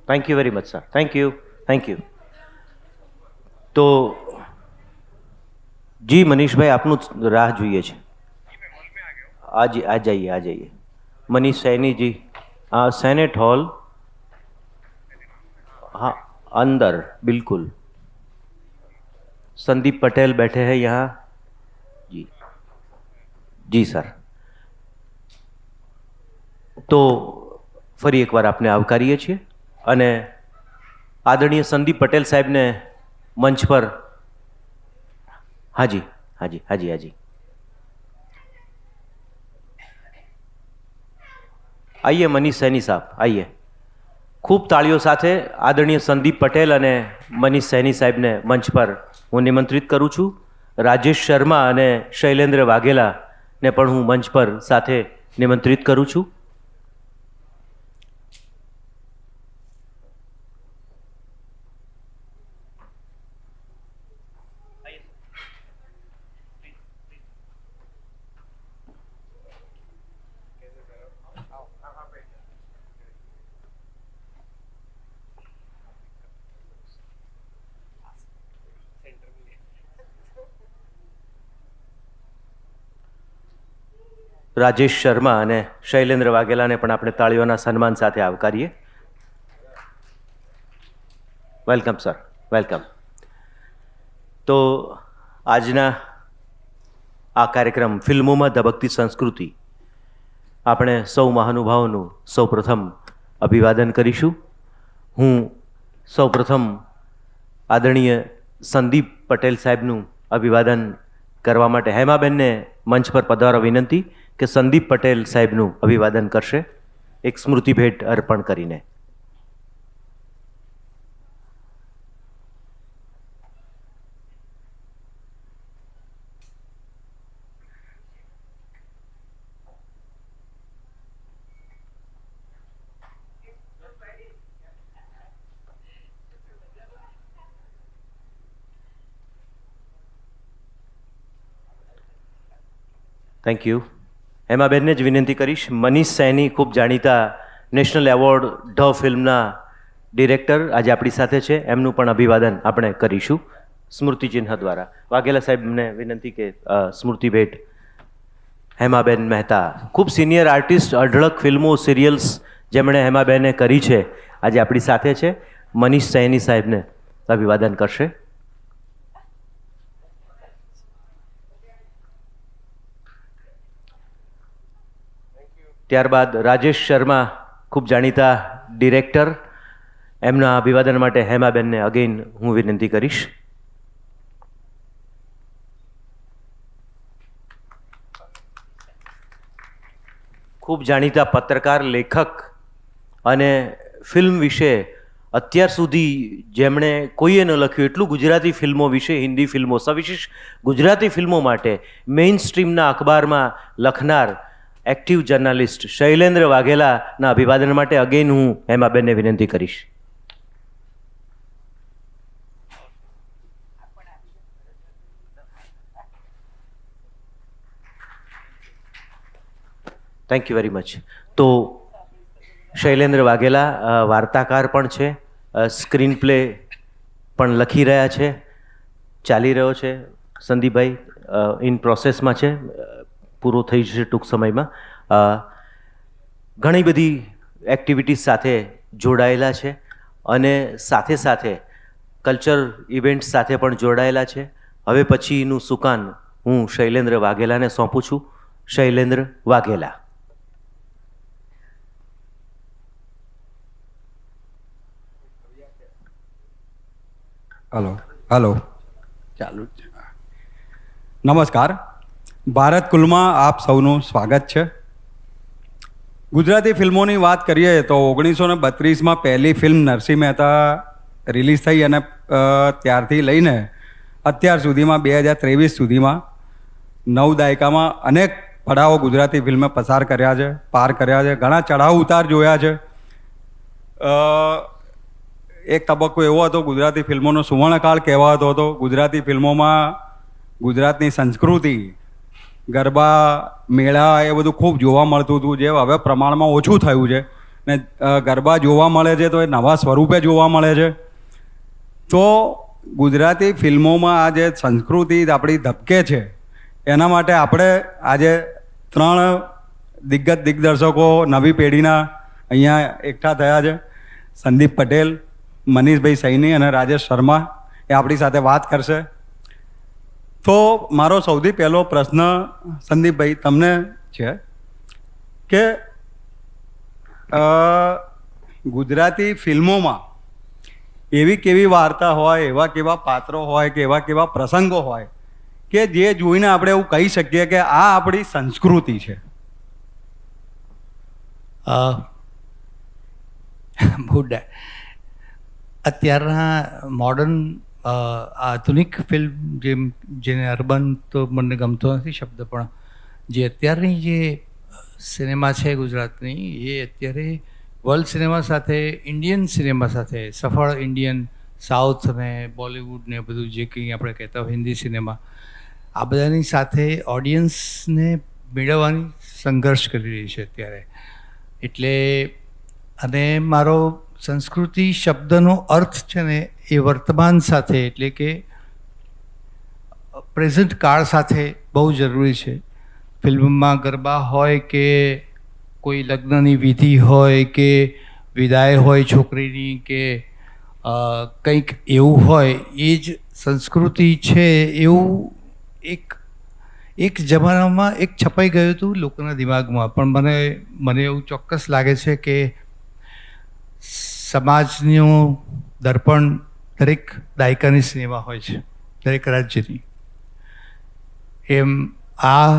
Thank you very much sir. Thank you. તો જી મનીષભાઈ આપનું રાહ જોઈએ છે. आ जाइए. मनीष सैनी जी, सेनेट हॉल, हाँ अंदर बिल्कुल. संदीप पटेल बैठे हैं यहाँ. जी सर. तो ફરી એકવાર આપને આવકારીએ છીએ અને આદરણીય સંદીપ પટેલ સાહેબને મંચ પર. હાજી. आइए मनीष सैनी साहब, आइए. खूब ताड़ीओ साथे आदरणीय संदीप पटेल અને મનીષ સૈની સાહેબને મંચ પર હું નિમંત્રિત કરું છું. રાજેશ શર્મા અને શૈલેન્દ્ર વાઘેલાને પણ હું મંચ પર સાથે નિમંત્રિત કરું છું. રાજેશ શર્મા અને શૈલેન્દ્ર વાઘેલાને પણ આપણે તાળીઓના સન્માન સાથે આવકારીએ. Welcome sir, welcome. તો આજના આ કાર્યક્રમ ફિલ્મોમાં ધબકતી સંસ્કૃતિ, આપણે સૌ મહાનુભાવોનું સૌપ્રથમ અભિવાદન કરીશું. હું સૌપ્રથમ આદરણીય સંદીપ પટેલ સાહેબનું અભિવાદન કરવા માટે હેમાબેનને મંચ પર પધારવા વિનંતી કે સંદીપ પટેલ સાહેબનું અભિવાદન કરશે એક સ્મૃતિ ભેટ અર્પણ કરીને. Thank you. હેમાબેનને જ વિનંતી કરીશ. મનીષ સૈની ખૂબ જાણીતા નેશનલ એવોર્ડ ઢ ફિલ્મના ડિરેક્ટર આજે આપણી સાથે છે, એમનું પણ અભિવાદન આપણે કરીશું સ્મૃતિચિહ્ન દ્વારા. વાઘેલા સાહેબને વિનંતી કે સ્મૃતિ ભેટ. હેમાબેન મહેતા ખૂબ સિનિયર આર્ટિસ્ટ, અઢળક ફિલ્મો સિરિયલ્સ જેમણે હેમાબેને કરી છે, આજે આપણી સાથે છે. મનીષ સૈની સાહેબને અભિવાદન કરશે. ત્યારબાદ રાજેશ શર્મા ખૂબ જાણીતા ડિરેક્ટર, એમના અભિવાદન માટે હેમાબેનને અગેન હું વિનંતી કરીશ. ખૂબ જાણીતા પત્રકાર, લેખક અને ફિલ્મ વિશે અત્યાર સુધી જેમણે કોઈએ ન લખ્યું એટલું ગુજરાતી ફિલ્મો વિશે, હિન્દી ફિલ્મો, સવિશેષ ગુજરાતી ફિલ્મો માટે મેઇન સ્ટ્રીમના અખબારમાં લખનાર એક્ટિવ જર્નલિસ્ટ શૈલેન્દ્ર વાઘેલાના અભિવાદન માટે અગેન હું હેમાબેનને વિનંતી કરીશ. Thank you very much. તો શૈલેન્દ્ર વાઘેલા વાર્તાકાર પણ છે, સ્ક્રીન પ્લે પણ લખી રહ્યા છે, ચાલી રહ્યો છે. સંદીપભાઈ ઇન પ્રોસેસમાં છે, પૂરો થઈ જશે ટૂંક સમયમાં. ઘણી બધી એક્ટિવિટીઝ સાથે જોડાયેલા છે અને સાથે સાથે કલ્ચર ઇવેન્ટ્સ સાથે પણ જોડાયેલા છે. હવે પછીનું સુકાન હું શૈલેન્દ્ર વાઘેલાને સોંપું છું. શૈલેન્દ્ર વાઘેલા. હલો ચાલુ. નમસ્કાર. ભારત કુલમાં આપ સૌનું સ્વાગત છે. ગુજરાતી ફિલ્મોની વાત કરીએ તો 1932માં પહેલી ફિલ્મ નરસિંહ મહેતા રિલીઝ થઈ અને ત્યારથી લઈને અત્યાર સુધીમાં 2023 સુધીમાં 9 દાયકામાં અનેક પડાવો ગુજરાતી ફિલ્મે પાર કર્યા છે. ઘણા ચઢાવ ઉતાર જોયા છે. એક તબક્કો એવો હતો, ગુજરાતી ફિલ્મોનો સુવર્ણકાળ કહેવાતો હતો. ગુજરાતી ફિલ્મોમાં ગુજરાતની સંસ્કૃતિ, ગરબા, મેળા એ બધું ખૂબ જોવા મળતું હતું, જે હવે પ્રમાણમાં ઓછું થયું છે. ને ગરબા જોવા મળે છે તો એ નવા સ્વરૂપે જોવા મળે છે. તો ગુજરાતી ફિલ્મોમાં આ જે સંસ્કૃતિ આપણી ધબકે છે એના માટે આપણે આજે 3 દિગ્દર્શકો નવી પેઢીના અહીંયા એકઠા થયા છે. સંદીપ પટેલ, મનીષભાઈ સૈની અને રાજેશ શર્મા એ આપણી સાથે વાત કરશે. તો મારો સૌથી પહેલો પ્રશ્ન સંદીપભાઈ તમને છે કે ગુજરાતી ફિલ્મોમાં એવી કેવી વાર્તા હોય, એવા કેવા પાત્રો હોય કે એવા કેવા પ્રસંગો હોય કે જે જોઈને આપણે એવું કહી શકીએ કે આ આપણી સંસ્કૃતિ છે? અત્યારના મોડર્ન આધુનિક ફિલ્મ જેને અર્બન તો મને ગમતો નથી શબ્દ, પણ જે અત્યારની જે સિનેમા છે ગુજરાતની, એ અત્યારે વર્લ્ડ સિનેમા સાથે, ઇન્ડિયન સિનેમા સાથે, સફળ ઇન્ડિયન, સાઉથ અને બોલિવૂડ ને બધું જે કંઈ આપણે કહેતા હોય હિન્દી સિનેમા, આ બધાની સાથે ઓડિયન્સને મેળવવાની સંઘર્ષ કરી રહી છે અત્યારે. એટલે અને મારો સંસ્કૃતિ શબ્દનો અર્થ છે ને એ વર્તમાન સાથે, એટલે કે પ્રેઝન્ટ કાળ સાથે બહુ જરૂરી છે. ફિલ્મમાં ગરબા હોય કે કોઈ લગ્નની વિધિ હોય કે વિદાય હોય છોકરીની કે કંઈક એવું હોય, એ જ સંસ્કૃતિ છે. એવું એક જમાનામાં એક છપાઈ ગયું હતું લોકોના દિમાગમાં, પણ મને એવું ચોક્કસ લાગે છે કે સમાજનું દર્પણ દરેક દાયકાની સિનેમા હોય છે, દરેક રાજ્યની. એમ આ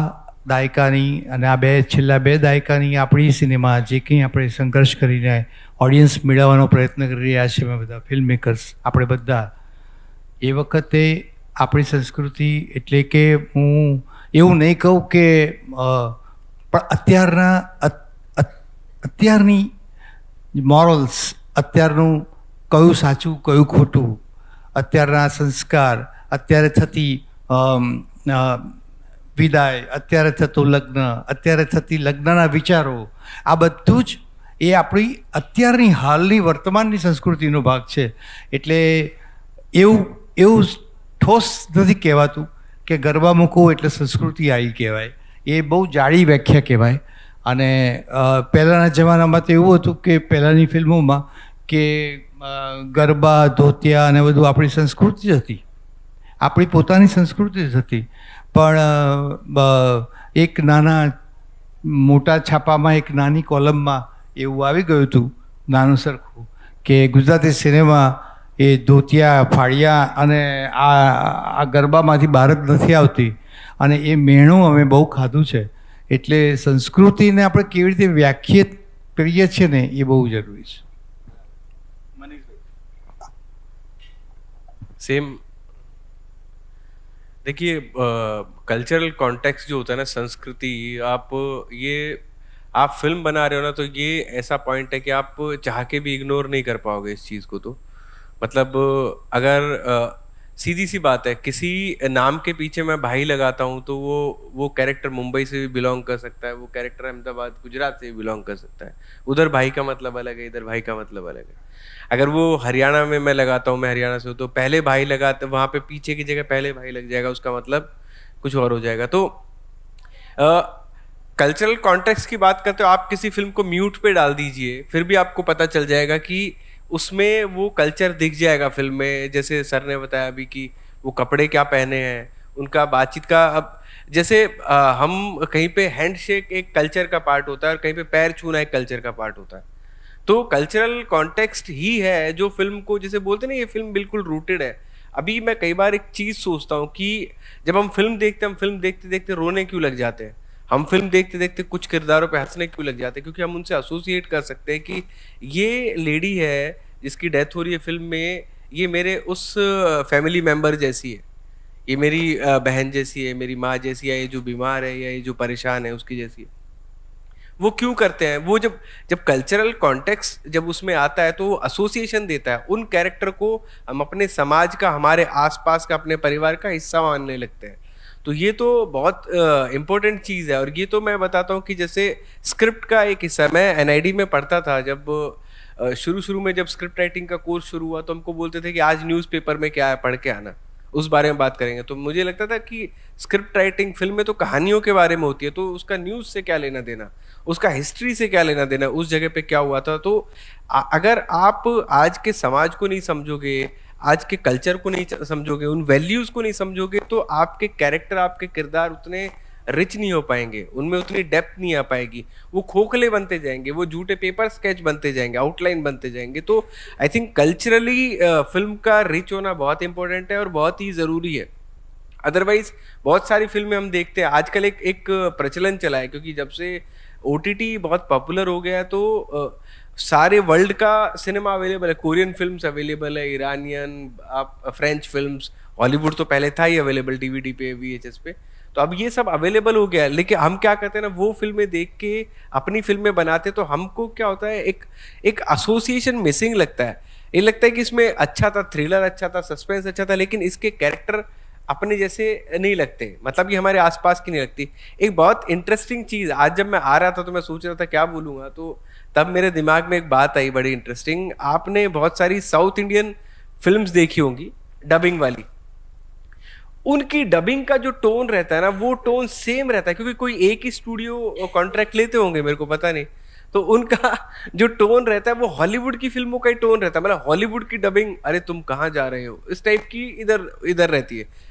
દાયકાની અને આ છેલ્લા 2 દાયકાની આપણી સિનેમા જે કંઈ આપણે સંઘર્ષ કરીને ઓડિયન્સ મેળવવાનો પ્રયત્ન કરી રહ્યા છે, અમે બધા ફિલ્મ મેકર્સ, આપણે બધા, એ વખતે આપણી સંસ્કૃતિ, એટલે કે હું એવું નહીં કહું કે પણ અત્યારની મોરલ્સ, અત્યારનું કયું સાચું કયું ખોટું, અત્યારના સંસ્કાર, અત્યારે થતી વિદાય, અત્યારે થતું લગ્ન, અત્યારે થતી લગ્નના વિચારો, આ બધું જ એ આપણી અત્યારની હાલની વર્તમાનની સંસ્કૃતિનો ભાગ છે. એટલે એવું ઠોસ નથી કહેવાતું કે ગરબા મૂકવું એટલે સંસ્કૃતિ આવી કહેવાય. એ બહુ જાડી વ્યાખ્યા કહેવાય. અને પહેલાંના જમાનામાં તો એવું હતું કે પહેલાંની ફિલ્મોમાં કે ગરબા, ધોતિયા અને બધું આપણી સંસ્કૃતિ જ હતી, આપણી પોતાની સંસ્કૃતિ જ હતી. પણ એક મોટા છાપામાં એક નાની કોલમમાં એવું આવી ગયું હતું નાનું સરખું કે ગુજરાતી સિનેમા એ ધોતિયા, ફાળિયા અને આ ગરબામાંથી બહાર જ નથી આવતી. અને એ મેણું અમે બહુ ખાધું છે. એટલે સંસ્કૃતિને આપણે કેવી રીતે વ્યાખ્યાયિત કરીએ છીએ ને, એ બહુ જરૂરી છે. सेम देखिए, कल्चरल कॉन्टेक्स्ट जो होता है ना, संस्कृति, आप फिल्म बना रहे हो ना, तो ये ऐसा पॉइंट है कि आप चाह के भी इग्नोर नहीं कर पाओगे इस चीज़ को. तो मतलब अगर सीधी सी बात है, किसी नाम के पीछे मैं भाई लगाता हूँ तो वो कैरेक्टर मुंबई से भी बिलोंग कर सकता है, वो कैरेक्टर अहमदाबाद, गुजरात से भी बिलोंग कर सकता है. उधर भाई का मतलब अलग है, इधर भाई का मतलब अलग है. अगर वो हरियाणा में मैं लगाता हूँ, मैं हरियाणा से हूँ, तो पहले भाई लगाते, वहाँ पे पीछे की जगह पहले भाई लग जाएगा, उसका मतलब कुछ और हो जाएगा. तो कल्चरल कॉन्टेक्स्ट की बात करते हो, आप किसी फिल्म को म्यूट पे डाल दीजिए, फिर भी आपको पता चल जाएगा कि उसमें वो कल्चर दिख जाएगा फिल्म में. जैसे सर ने बताया अभी कि वो कपड़े क्या पहने हैं, उनका बातचीत का, अब जैसे हम कहीं पे हैंडशेक एक कल्चर का पार्ट होता है और कहीं पे पैर छूना एक कल्चर का पार्ट होता है. तो कल्चरल कॉन्टेक्स्ट ही है जो फिल्म को, जैसे बोलते ना, ये फिल्म बिल्कुल रूटेड है. अभी मैं कई बार एक चीज़ सोचता हूँ कि जब हम फिल्म देखते देखते रोने क्यों लग जाते हैं, हम फिल्म देखते देखते कुछ किरदारों पे हंसने क्यों लग जाते हैं, क्योंकि हम उनसे एसोसिएट कर सकते हैं कि ये लेडी है जिसकी डेथ हो रही है फिल्म में, ये मेरे उस फैमिली मेम्बर जैसी है, ये मेरी बहन जैसी है, मेरी माँ जैसी है, ये जो बीमार है या ये जो परेशान है उसकी जैसी है. वो क्यों करते हैं? वो जब कल्चरल कॉन्टेक्स्ट जब उसमें आता है तो वो एसोसिएशन देता है, उन कैरेक्टर को हम अपने समाज का, हमारे आसपास का, अपने परिवार का हिस्सा मानने लगते हैं. तो ये तो बहुत इम्पोर्टेंट चीज़ है। और ये तो मैं बताता हूँ कि जैसे स्क्रिप्ट का एक हिस्सा, मैं एनआईडी में पढ़ता था जब शुरू में जब स्क्रिप्ट राइटिंग का कोर्स शुरू हुआ, तो हमको बोलते थे कि आज न्यूज़पेपर में क्या है पढ़ के आना, उस बारे में बात करेंगे। तो मुझे लगता था कि स्क्रिप्ट राइटिंग फिल्म में तो कहानियों के बारे में होती है, तो उसका न्यूज़ से क्या लेना देना, उसका हिस्ट्री से क्या लेना देना, उस जगह पे क्या हुआ था। तो अगर आप आज के समाज को नहीं समझोगे, आज के कल्चर को नहीं समझोगे, उन वैल्यूज़ को नहीं समझोगे, तो आपके कैरेक्टर, आपके किरदार उतने रिच नहीं हो पाएंगे, उनमें उतनी डेप्थ नहीं आ पाएगी, वो खोखले बनते जाएंगे, वो झूठे पेपर स्केच बनते जाएंगे, आउटलाइन बनते जाएंगे। तो आई थिंक कल्चरली फिल्म का रिच होना बहुत इंपॉर्टेंट है और बहुत ही ज़रूरी है। अदरवाइज बहुत सारी फिल्में हम देखते हैं आजकल, एक प्रचलन चला है, क्योंकि जब से ओटीटी बहुत पॉपुलर हो गया है, तो सारे वर्ल्ड का सिनेमा अवेलेबल है। कोरियन फिल्म्स अवेलेबल है, ईरानियन, आप फ्रेंच फिल्म्स, हॉलीवुड तो पहले था ही अवेलेबल डीवीडी पे, वीएचएस पे, तो अब ये सब अवेलेबल हो गया है। लेकिन हम क्या करते हैं ना, वो फिल्में देख के अपनी फिल्में बनाते, तो हमको क्या होता है, एक एसोसिएशन मिसिंग लगता है। ये लगता है कि इसमें अच्छा था, थ्रिलर अच्छा था, सस्पेंस अच्छा था, लेकिन इसके कैरेक्टर अपने जैसे नहीं लगते, मतलब ये हमारे आसपास की नहीं लगती। एक बहुत इंटरेस्टिंग चीज़, आज जब मैं आ रहा था तो मैं सोच रहा था क्या बोलूँगा, तो तब मेरे दिमाग में एक बात आई बड़ी इंटरेस्टिंग। आपने बहुत सारी साउथ इंडियन फिल्म्स देखी होंगी डबिंग वाली, उनकी डबिंग का जो टोन रहता है ना, वो टोन सेम रहता है, क्योंकि कोई एक ही स्टूडियो कॉन्ट्रैक्ट लेते होंगे, मेरे को पता नहीं, तो उनका जो टोन रहता है वो हॉलीवुड की फिल्मों का ही टोन रहता है। मतलब हॉलीवुड की डबिंग, अरे तुम कहाँ जा रहे हो, इस टाइप की इधर रहती है।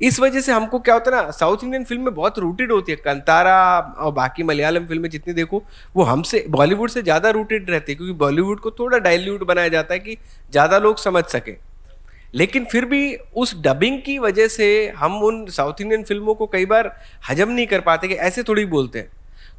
इस वजह से हमको क्या होता है ना, साउथ इंडियन फिल्म में बहुत रूटेड होती है, कंतारा और बाकी मलयालम फिल्में जितनी देखो, वो हमसे बॉलीवुड से ज़्यादा रूटेड रहती है, क्योंकि बॉलीवुड को थोड़ा डाइल्यूट बनाया जाता है कि ज़्यादा लोग समझ सकें। लेकिन फिर भी उस डबिंग की वजह से हम उन साउथ इंडियन फिल्मों को कई बार हजम नहीं कर पाते कि ऐसे थोड़ी बोलते हैं।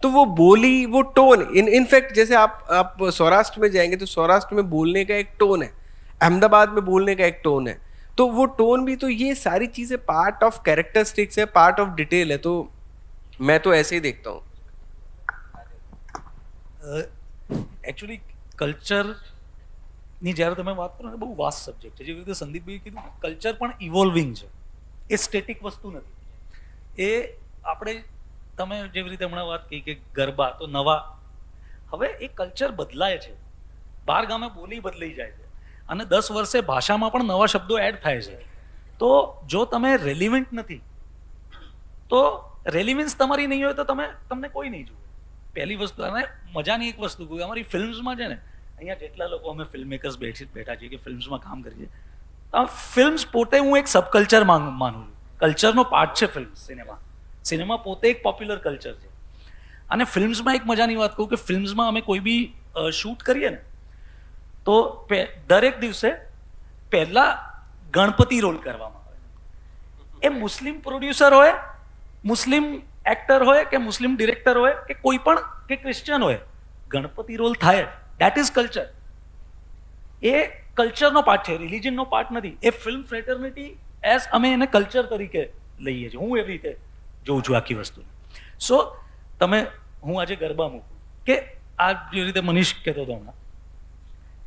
तो वो बोली, वो टोन, इनफैक्ट जैसे आप सौराष्ट्र में जाएंगे तो सौराष्ट्र में बोलने का एक टोन है, अहमदाबाद में बोलने का एक टोन है, तो वो टोन भी, तो ये सारी चीज़ें पार्ट ऑफ कैरेक्टरिस्टिक्स है, पार्ट ऑफ डिटेल है। तो मैं तो ऐसे ही देखता हूँ। એકચ્યુઅલી કલ્ચરની જ્યારે તમે વાત કરો ને, બહુ વાસ્ટ સબ્જેક્ટ છે. જેવી રીતે સંદીપભાઈએ કીધું, કલ્ચર પણ ઇવોલ્વિંગ છે, એ સ્ટેટિક વસ્તુ નથી. એ આપણે, તમે જેવી રીતે હમણાં વાત કહી કે ગરબા તો નવા, હવે એ કલ્ચર બદલાય છે, બાર ગામે બોલી બદલાઈ જાય છે, અને 10 વર્ષે ભાષામાં પણ નવા શબ્દો એડ થાય છે. તો જો તમે રેલિવન્ટ નથી, તો રેલિવન્સ તમારી નહીં હોય તો તમને કોઈ નહીં જુએ. પહેલી વસ્તુ. અને મજાની એક વસ્તુ કહું, અમારી ફિલ્મ્સમાં છે ને, અહીંયા જેટલા લોકો અમે ફિલ્મ મેકર્સ બેઠા છીએ કે ફિલ્મ્સમાં કામ કરીએ, તો ફિલ્મ્સ પોતે હું એક સબકલ્ચર માનું છું. કલ્ચરનો પાર્ટ છે ફિલ્મ. સિનેમા પોતે એક પોપ્યુલર કલ્ચર છે. અને ફિલ્મ્સમાં એક મજાની વાત કહું કે ફિલ્મ્સમાં અમે કોઈ બી શૂટ કરીએ ને, તો દરેક દિવસે પહેલા ગણપતિ રોલ કરવામાં આવે. એ મુસ્લિમ પ્રોડ્યુસર હોય, મુસ્લિમ એક્ટર હોય કે મુસ્લિમ ડિરેક્ટર હોય કે કોઈ પણ, કે ક્રિશ્ચિયન હોય, ગણપતિ રોલ થાય. That is culture. એ કલ્ચરનો પાર્ટ છે, રિલિજનનો પાર્ટ નથી. એ ફિલ્મ ફ્રેટર્નિટી એઝ અમે એને કલ્ચર તરીકે લઈએ છીએ. હું એવી રીતે જોઉં છું આખી વસ્તુને. સો હું આજે ગરબા મૂકું કે આ જે રીતે મનીષ કહેતો હતો હમણાં,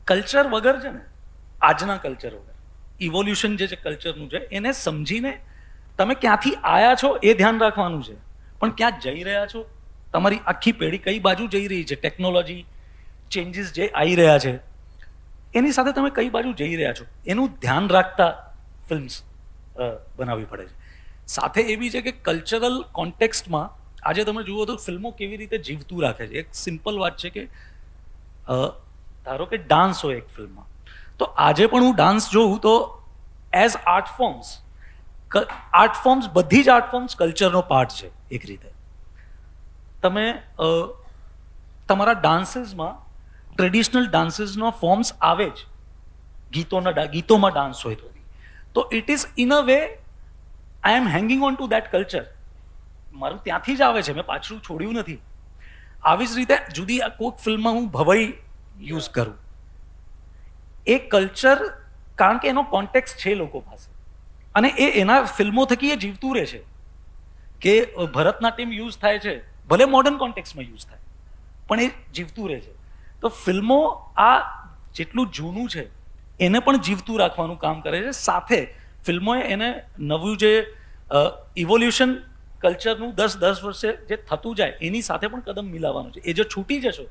કલ્ચર વગર છે ને, આજના કલ્ચર વગર, ઇવોલ્યુશન જે છે કલ્ચરનું છે, એને સમજીને તમે ક્યાંથી આવ્યા છો એ ધ્યાન રાખવાનું છે, પણ ક્યાં જઈ રહ્યા છો, તમારી આખી પેઢી કઈ બાજુ જઈ રહી છે, ટેકનોલોજી ચેન્જીસ જે આવી રહ્યા છે એની સાથે તમે કઈ બાજુ જઈ રહ્યા છો, એનું ધ્યાન રાખતા ફિલ્મ્સ બનાવવી પડે છે. સાથે એ બી છે કે કલ્ચરલ કોન્ટેક્સ્ટમાં આજે તમે જુઓ તો ફિલ્મો કેવી રીતે જીવતું રાખે છે. એક સિમ્પલ વાત છે કે ધારો કે ડાન્સ હોય એક ફિલ્મમાં, તો આજે પણ હું ડાન્સ જોઉં તો એઝ આર્ટ ફોર્મ્સ બધી જ આર્ટ ફોર્મ્સ કલ્ચરનો પાર્ટ છે એક રીતે. તમે તમારા ડાન્સીસમાં ટ્રેડિશનલ ડાન્સીસનો ફોર્મ્સ આવે જ, ગીતોમાં ડાન્સ હોય તો it is in a way I am hanging on to that culture. મારું ત્યાંથી જ આવે છે, મેં પાછું છોડ્યું નથી. આવી જ રીતે જુદી કોઈક ફિલ્મમાં હું ભવાઈ યુઝ કરું, એ કલ્ચર, કારણ કે એનો કોન્ટેક્સ્ટ છે લોકો પાસે, અને એના ફિલ્મો થકી એ જીવતું રહે છે. કે ભરતનાટ્યમ યુઝ થાય છે, ભલે મોડર્ન કોન્ટેક્સ્ટમાં યુઝ થાય, પણ એ જીવતું રહે છે. તો ફિલ્મો આ જેટલું જૂનું છે એને પણ જીવતું રાખવાનું કામ કરે છે. સાથે ફિલ્મોએ એને નવું જે ઇવોલ્યુશન કલ્ચરનું 10 વર્ષે જે થતું જાય એની સાથે પણ કદમ મિલાવવાનું છે. એ જો છૂટી જશો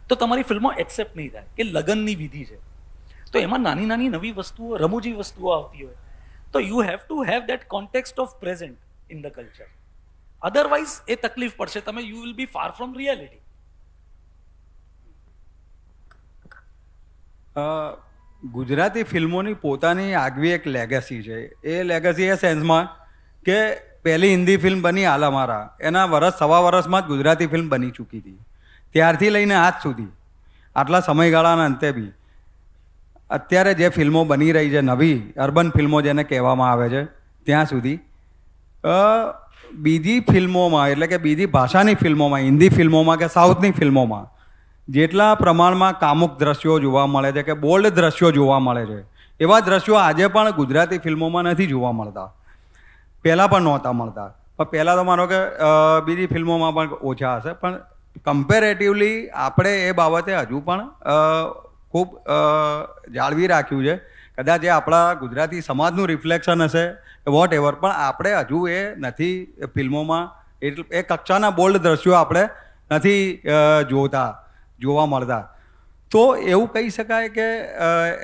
તો તમારી ફિલ્મો એક્સેપ્ટ નહીં થાય કે લગનની વિધિ છે. તો એમાં નાની નાની નવી વસ્તુઓ, રમૂજી વસ્તુઓ આવતી હોય તો you have to have that context of present in the culture. Otherwise એ તકલીફ પડશે, તમે you will be far from reality. Gujarati ફિલ્મોની પોતાની આગવી એક લેગસી છે. એ લેગસી એ સેન્સમાં કે પહેલી હિન્દી ફિલ્મ બની આલમારા, એના સવા વર્ષમાં જ ગુજરાતી ફિલ્મ બની ચૂકી હતી. ત્યારથી લઈને આજ સુધી આટલા સમયગાળાના અંતે બી અત્યારે જે ફિલ્મો બની રહી છે, નવી અર્બન ફિલ્મો જેને કહેવામાં આવે છે, ત્યાં સુધી બીજી ફિલ્મોમાં એટલે કે બીજી ભાષાની ફિલ્મોમાં, હિન્દી ફિલ્મોમાં કે સાઉથની ફિલ્મોમાં જેટલા પ્રમાણમાં કામુક દ્રશ્યો જોવા મળે છે કે બોલ્ડ દ્રશ્યો જોવા મળે છે, એવા દ્રશ્યો આજે પણ ગુજરાતી ફિલ્મોમાં નથી જોવા મળતા. પહેલાં પણ નહોતા મળતા. પણ પહેલાં તો માનો કે બીજી ફિલ્મોમાં પણ ઓછા હશે, પણ કમ્પેરેટિવલી આપણે એ બાબતે હજુ પણ ખૂબ જાળવી રાખ્યું છે. કદાચ એ આપણા ગુજરાતી સમાજનું રિફ્લેક્શન હશે વોટ એવર, પણ આપણે હજુ એ નથી ફિલ્મોમાં એ કક્ષાના બોલ્ડ દ્રશ્યો આપણે નથી જોવા મળતા. તો એવું કહી શકાય કે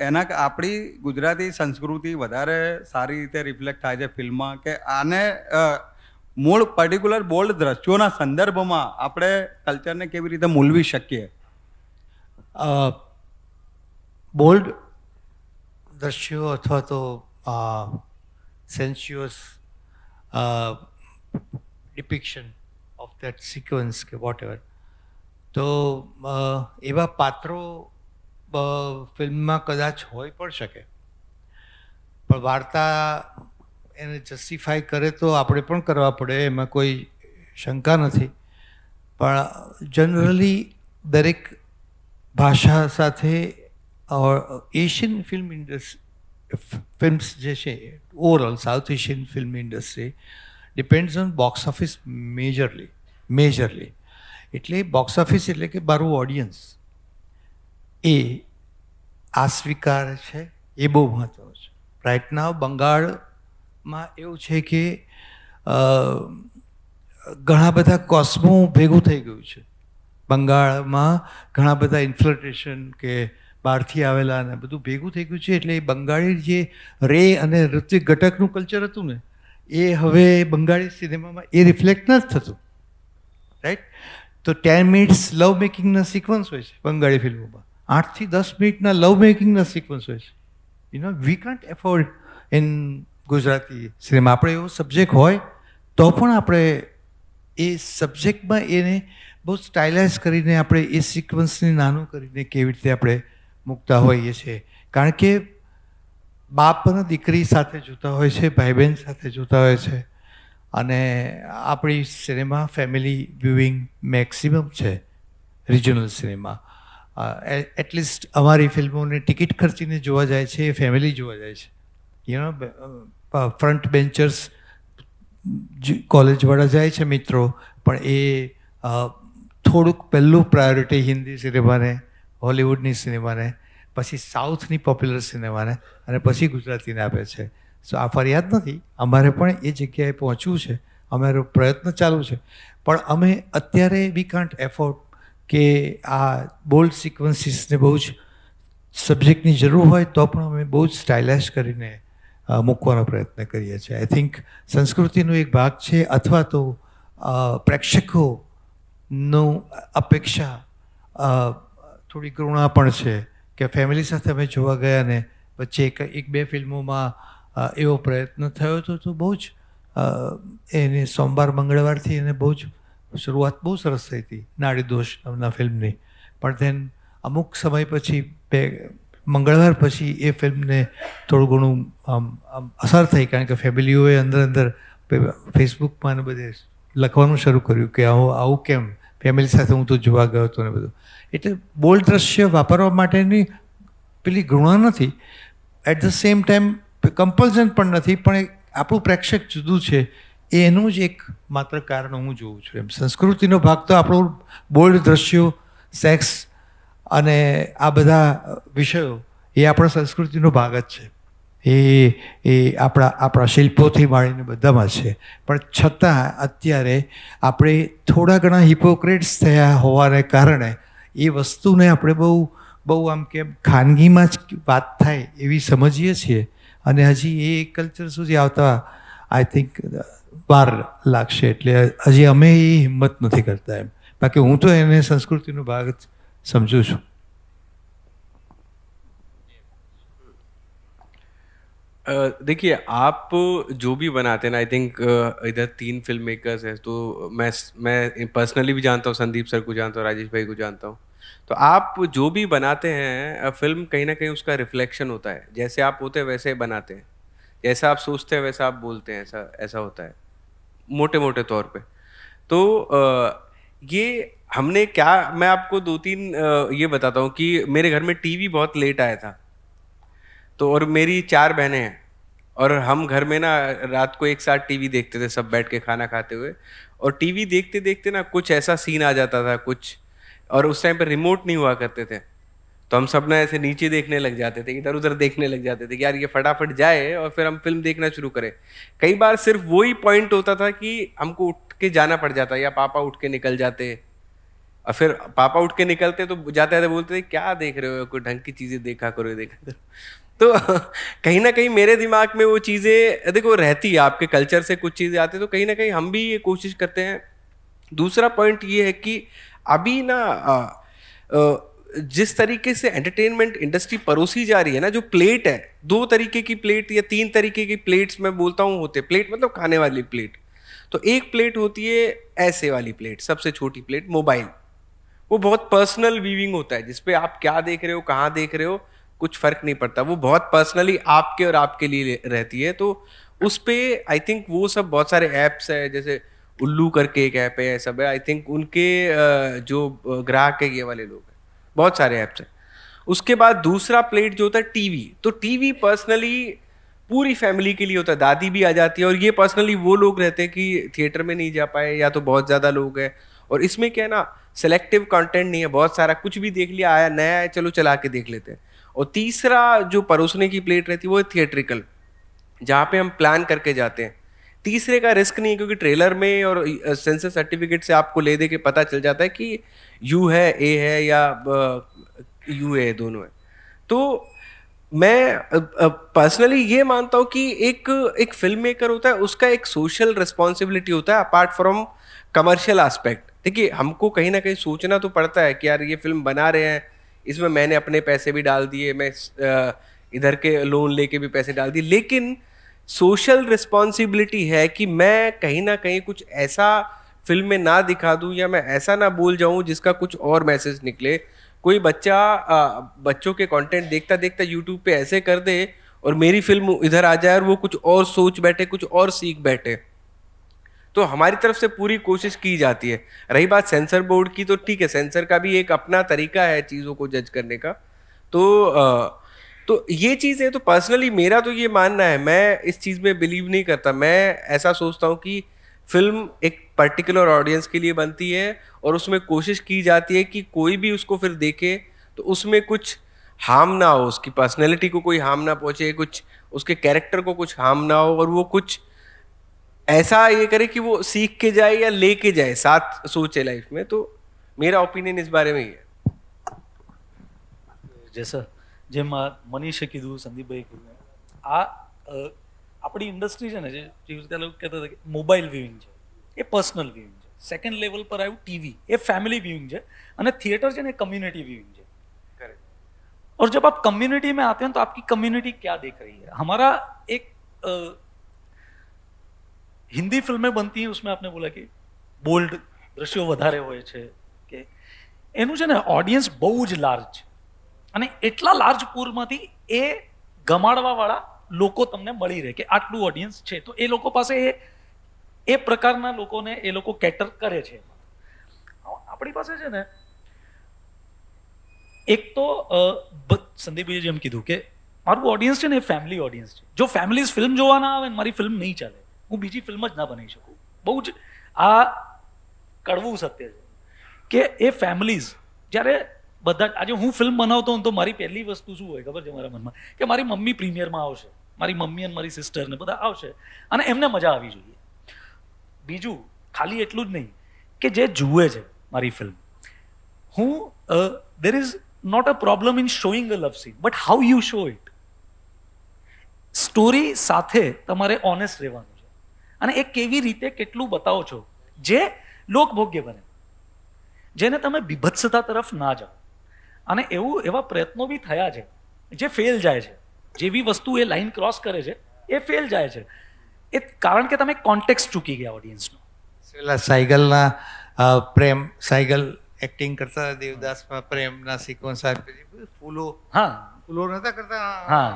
એના આપણી ગુજરાતી સંસ્કૃતિ વધારે સારી રીતે રિફ્લેક્ટ થાય છે ફિલ્મમાં, કે આને મૂળ પર્ટિક્યુલર બોલ્ડ દ્રશ્યોના સંદર્ભમાં આપણે કલ્ચરને કેવી રીતે મૂલવી શકીએ. બોલ્ડ દ્રશ્યો અથવા તો સેન્સ્યુઅસ ડિપિક્શન ઓફ દેટ સિક્વન્સ કે વોટ એવર, તો એવા પાત્રો ફિલ્મમાં કદાચ હોઈ પણ શકે, પણ વાર્તા એને જસ્ટિફાય કરે તો આપણે પણ કરવા પડે, એમાં કોઈ શંકા નથી. પણ જનરલી દરેક ભાષા સાથે એશિયન ફિલ્મ્સ જે છે, overall south Asian film industry depends on box office majorly. એટલે બોક્સ ઓફિસ એટલે કે મારું ઓડિયન્સ એ આ સ્વીકાર છે, એ બહુ મહત્ત્વનું છે. રાઇટ નાવ બંગાળમાં એવું છે કે ઘણા બધા કોસ્મો ભેગું થઈ ગયું છે. બંગાળમાં ઘણા બધા ઇન્ફ્લટ્રેશન કે બહારથી આવેલા ને બધું ભેગું થઈ ગયું છે. એટલે બંગાળી જે રે અને ઋત્વિક ઘટકનું કલ્ચર હતું ને, એ હવે બંગાળી સિનેમામાં એ રિફ્લેક્ટ નથી થતું. રાઈટ? તો 10 મિનિટ્સ લવ મેકિંગના સિક્વન્સ હોય છે બંગાળી ફિલ્મોમાં, 8 થી 10 મિનિટના લવ મેકિંગના સિક્વન્સ હોય છે. We can't afford in Gujarati cinema. આપણે એવો સબ્જેક્ટ હોય તો પણ આપણે એ સબ્જેક્ટમાં એને બહુ સ્ટાઇલાઇઝ કરીને આપણે એ સિક્વન્સને નાનું કરીને કેવી રીતે આપણે મૂકતા હોઈએ છીએ. કારણ કે બાપ અને દીકરી સાથે જોતા હોય છે, ભાઈ બહેન સાથે જોતા હોય છે, અને આપણી સિનેમા ફેમિલી વ્યુઇંગ મેક્સિમમ છે રિજનલ સિનેમા. એટલીસ્ટ અમારી ફિલ્મોને ટિકિટ ખર્ચીને જોવા જાય છે, એ ફેમિલી જોવા જાય છે. ફ્રન્ટ બેન્ચર્સ કોલેજવાળા જાય છે મિત્રો, પણ એ થોડુંક પહેલું પ્રાયોરિટી હિન્દી સિનેમાને, હોલિવૂડની સિનેમાને, પછી સાઉથની પોપ્યુલર સિનેમાને, અને પછી ગુજરાતીને આપે છે. સો આ ફરિયાદ નથી, અમારે પણ એ જગ્યાએ પહોંચવું છે, અમારો પ્રયત્ન ચાલુ છે. પણ અમે અત્યારે વી કાન્ટ એફોર્ડ કે આ બોલ્ડ સિક્વન્સીસને બહુ જ સબ્જેક્ટની જરૂર હોય તો પણ અમે બહુ જ સ્ટાઇલાઇઝ કરીને મૂકવાનો પ્રયત્ન કરીએ છીએ. આઈ થિંક સંસ્કૃતિનો એક ભાગ છે, અથવા તો પ્રેક્ષકોનો અપેક્ષા થોડી કરુણા પણ છે કે ફેમિલી સાથે અમે જોવા ગયા ને વચ્ચે એક બે ફિલ્મોમાં એવો પ્રયત્ન થયો હતો, તો બહુ જ એને સોમવાર મંગળવારથી એને બહુ જ શરૂઆત બહુ સરસ થઈ હતી નાડીદોષ નામના ફિલ્મની. પણ ધેન અમુક સમય પછી મંગળવાર પછી એ ફિલ્મને થોડું ઘણું અસર થઈ, કારણ કે ફેમિલીઓએ અંદર ફેસબુકમાં ને બધે લખવાનું શરૂ કર્યું કે આવું કેમ, ફેમિલી સાથે હું તો જોવા ગયો હતો ને બધું. એટલે બોલ્ડ દ્રશ્ય વાપરવા માટેની પેલી ઘૃણા નથી, એટ ધ સેમ ટાઈમ કમ્પલ્ઝન પણ નથી, પણ આપણું પ્રેક્ષક જુદું છે, એનું જ એક માત્ર કારણ હું જોઉં છું. એમ સંસ્કૃતિનો ભાગ તો આપણું બોલ્ડ દ્રશ્યો, સેક્સ અને આ બધા વિષયો એ આપણા સંસ્કૃતિનો ભાગ જ છે. એ એ આપણા શિલ્પોથી માંડીને બધામાં છે. પણ છતાં અત્યારે આપણે થોડા ઘણા હિપોક્રેટ્સ થયા હોવાને કારણે એ વસ્તુને આપણે બહુ આમ કેમ ખાનગીમાં જ વાત થાય એવી સમજીએ છીએ, અને હજી એ કલ્ચર સુધી આવતા આઈ થિંક વાર લાગશે. એટલે હજી અમે એ હિંમત નથી કરતા એમ. બાકી હું તો એને સંસ્કૃતિનો ભાગ જ સમજું છું. देखिए, आप जो भी बनाते हैं ना, आई थिंक इधर 3 फिल्म मेकर्स हैं, तो मैं पर्सनली भी जानता हूँ, संदीप सर को जानता हूँ, राजेश भाई को जानता हूँ. तो आप जो भी बनाते हैं फिल्म, कहीं ना कहीं उसका रिफ्लेक्शन होता है. जैसे आप होते हैं वैसे बनाते हैं, जैसा आप सोचते हैं वैसा आप बोलते हैं, ऐसा ऐसा होता है मोटे मोटे तौर पे. तो ये हमने क्या, मैं आपको 2-3 ये बताता हूँ कि मेरे घर में टीवी बहुत लेट आया था. तो और मेरी 4 बहनें हैं, और हम घर में ना रात को एक साथ टीवी देखते थे, सब बैठ के खाना खाते हुए. और टीवी देखते देखते ना कुछ ऐसा सीन आ जाता था कुछ, और उस टाइम पे रिमोट नहीं हुआ करते थे, तो हम सब ना ऐसे नीचे देखने लग जाते थे, इधर उधर देखने लग जाते थे कि यार ये फटाफट जाए और फिर हम फिल्म देखना शुरू करें. कई बार सिर्फ वही पॉइंट होता था कि हमको उठ के जाना पड़ जाता, या पापा उठ के निकल जाते, और फिर पापा उठ के निकलते तो जाते जाते बोलते थे क्या देख रहे हो, कोई ढंग की चीज़ें देखा करो, देखा करो. तो कहीं ना कहीं मेरे दिमाग में वो चीज़ें देखो रहती है, आपके कल्चर से कुछ चीज़ें आती है, तो कहीं ना कहीं हम भी ये कोशिश करते हैं. दूसरा पॉइंट ये है कि अभी ना जिस तरीके से एंटरटेनमेंट इंडस्ट्री परोसी जा रही है ना, जो प्लेट है, 2 तरीके की प्लेट या 3 तरीके की प्लेट्स मैं बोलता हूँ होते. प्लेट मतलब खाने वाली प्लेट. तो एक प्लेट होती है ऐसे वाली प्लेट, सबसे छोटी प्लेट, मोबाइल. वो बहुत पर्सनल व्यूइंग होता है, जिसपे आप क्या देख रहे हो, कहाँ देख रहे हो, कुछ फर्क नहीं पड़ता. वो बहुत पर्सनली आपके और आपके लिए रहती है. तो उस पे आई थिंक वो सब बहुत सारे ऐप्स है, जैसे उल्लू करके एक ऐप है, सब है. आई थिंक उनके जो ग्राहक है ये वाले लोग हैं, बहुत सारे ऐप्स हैं. उसके बाद दूसरा प्लेट जो होता है टीवी. तो टीवी पर्सनली पूरी फैमिली के लिए होता है, दादी भी आ जाती है, और ये पर्सनली वो लोग रहते हैं कि थिएटर में नहीं जा पाए, या तो बहुत ज़्यादा लोग हैं. और इसमें क्या है ना, सेलेक्टिव कंटेंट नहीं है, बहुत सारा कुछ भी देख लिया, आया नया है, चलो चला के देख लेते हैं. और तीसरा जो परोसने की प्लेट रहती है वो है थिएट्रिकल, जहाँ पे हम प्लान करके जाते हैं. तीसरे का रिस्क नहीं है, क्योंकि ट्रेलर में और सेंसर सर्टिफिकेट से आपको ले दे के पता चल जाता है कि यू है, ए है, या यू है, दोनों है. तो मैं पर्सनली ये मानता हूँ कि एक फिल्म मेकर होता है, उसका एक सोशल रिस्पॉन्सिबिलिटी होता है अपार्ट फ्रॉम कमर्शियल एस्पेक्ट. देखिए, हमको कहीं ना कहीं सोचना तो पड़ता है कि यार ये फिल्म बना रहे हैं, इसमें मैंने अपने पैसे भी डाल दिए, मैं इधर के लोन लेके भी पैसे डाल दिए, लेकिन सोशल रिस्पॉन्सिबिलिटी है कि मैं कहीं ना कहीं कुछ ऐसा फिल्म में ना दिखा दूं, या मैं ऐसा ना बोल जाऊं जिसका कुछ और मैसेज निकले. कोई बच्चा बच्चों के कंटेंट देखता देखता यूट्यूब पे ऐसे कर दे और मेरी फिल्म इधर आ जाए और वो कुछ और सोच बैठे, कुछ और सीख बैठे. तो हमारी तरफ से पूरी कोशिश की जाती है. रही बात सेंसर बोर्ड की, तो ठीक है, सेंसर का भी एक अपना तरीका है चीज़ों को जज करने का. तो ये चीज़ है. तो पर्सनली मेरा तो ये मानना है, मैं इस चीज़ में बिलीव नहीं करता. मैं ऐसा सोचता हूँ कि फिल्म एक पर्टिकुलर ऑडियंस के लिए बनती है, और उसमें कोशिश की जाती है कि कोई भी उसको फिर देखे तो उसमें कुछ हार्म ना हो, उसकी पर्सनैलिटी को कोई हार्म ना पहुँचे, कुछ उसके कैरेक्टर को कुछ हार्म ना हो, और वो कुछ ऐसा ये करे कि वो सीख के जाए या लेके जाए, साथ सोचे लाइफ में. तो मेरा ओपिनियन इस बारे में ही है. જેસા જેમ મનીષે કીધું, સંદીપભાઈ કીધું, આપણી ઇન્ડસ્ટ્રી છે ને, જેવી રીતે લોકો કહેતા હતા કે મોબાઈલ વ્યુઇંગ છે, એ પર્સનલ વ્યુઇંગ છે. સેકન્ડ લેવલ પર આવ્યું ટીવી, એ ફેમિલી व्यूइंग है, અને थिएटर છે ને कम्युनिटी व्यूइंग है. और जब आप कम्युनिटी में आते हैं तो आपकी कम्युनिटी क्या देख रही है. हमारा एक हिंदी फिल्में बनती हैं, उसमें आपने बोला कि बोल्ड दृश्यों વધારે હોય છે, કે એનું છે ને ઓડિયન્સ બહુ જ લાર્જ છે, અને એટલા લાર્જ પૂરમાંથી એ ગમાડવાવાળા લોકો તમને મળી રહે કે આટલું ઓડિયન્સ છે, તો એ લોકો પાસે એ પ્રકારના લોકોને એ લોકો કેટર કરે છે. આપણી પાસે છે ને એક તો સંદીપભાઈએ જેમ કીધું કે મારું ઓડિયન્સ છે ને એ ફેમિલી ઓડિયન્સ છે. જો ફેમિલીઝ ફિલ્મ જોવા ના આવે ને મારી ફિલ્મ નહીં ચાલે, હું બીજી ફિલ્મ જ ના બનાવી શકું. બહુ જ આ કડવું સત્ય છે કે એ ફેમિલીઝ જ્યારે બધા, આજે હું ફિલ્મ બનાવતો હોઉં તો મારી પહેલી વસ્તુ શું હોય ખબર છે મારા મનમાં, કે મારી મમ્મી પ્રીમિયરમાં આવશે, મારી મમ્મી અને મારી સિસ્ટર ને બધા આવશે અને એમને મજા આવી જોઈએ. બીજું ખાલી એટલું જ નહીં કે જે જુએ છે મારી ફિલ્મ, there is not a problem in showing a love scene, but how you show it. Story સાથે તમારે ઓનેસ્ટ રહેવાનું છે અને એ કેવી રીતે કેટલું બતાવો છો જે લોકભોગ્ય બને, જેને તમે બીભત્સતા તરફ ના જાઓ. અને એવા પ્રયત્નો બી થયા છે જે ફેલ જાય છે. જેવી વસ્તુ એ લાઈન ક્રોસ કરે છે એ ફેલ જાય છે, એ કારણ કે તમે કોન્ટેક્સ્ટ ચૂકી ગયા ઓડિયન્સનો. પેલા સાયગલના પ્રેમ, સાયગલ એક્ટિંગ કરતા દેવદાસમાં પ્રેમના સિક્વન્સ ફૂલો હા ફૂલો નતા કરતા. હા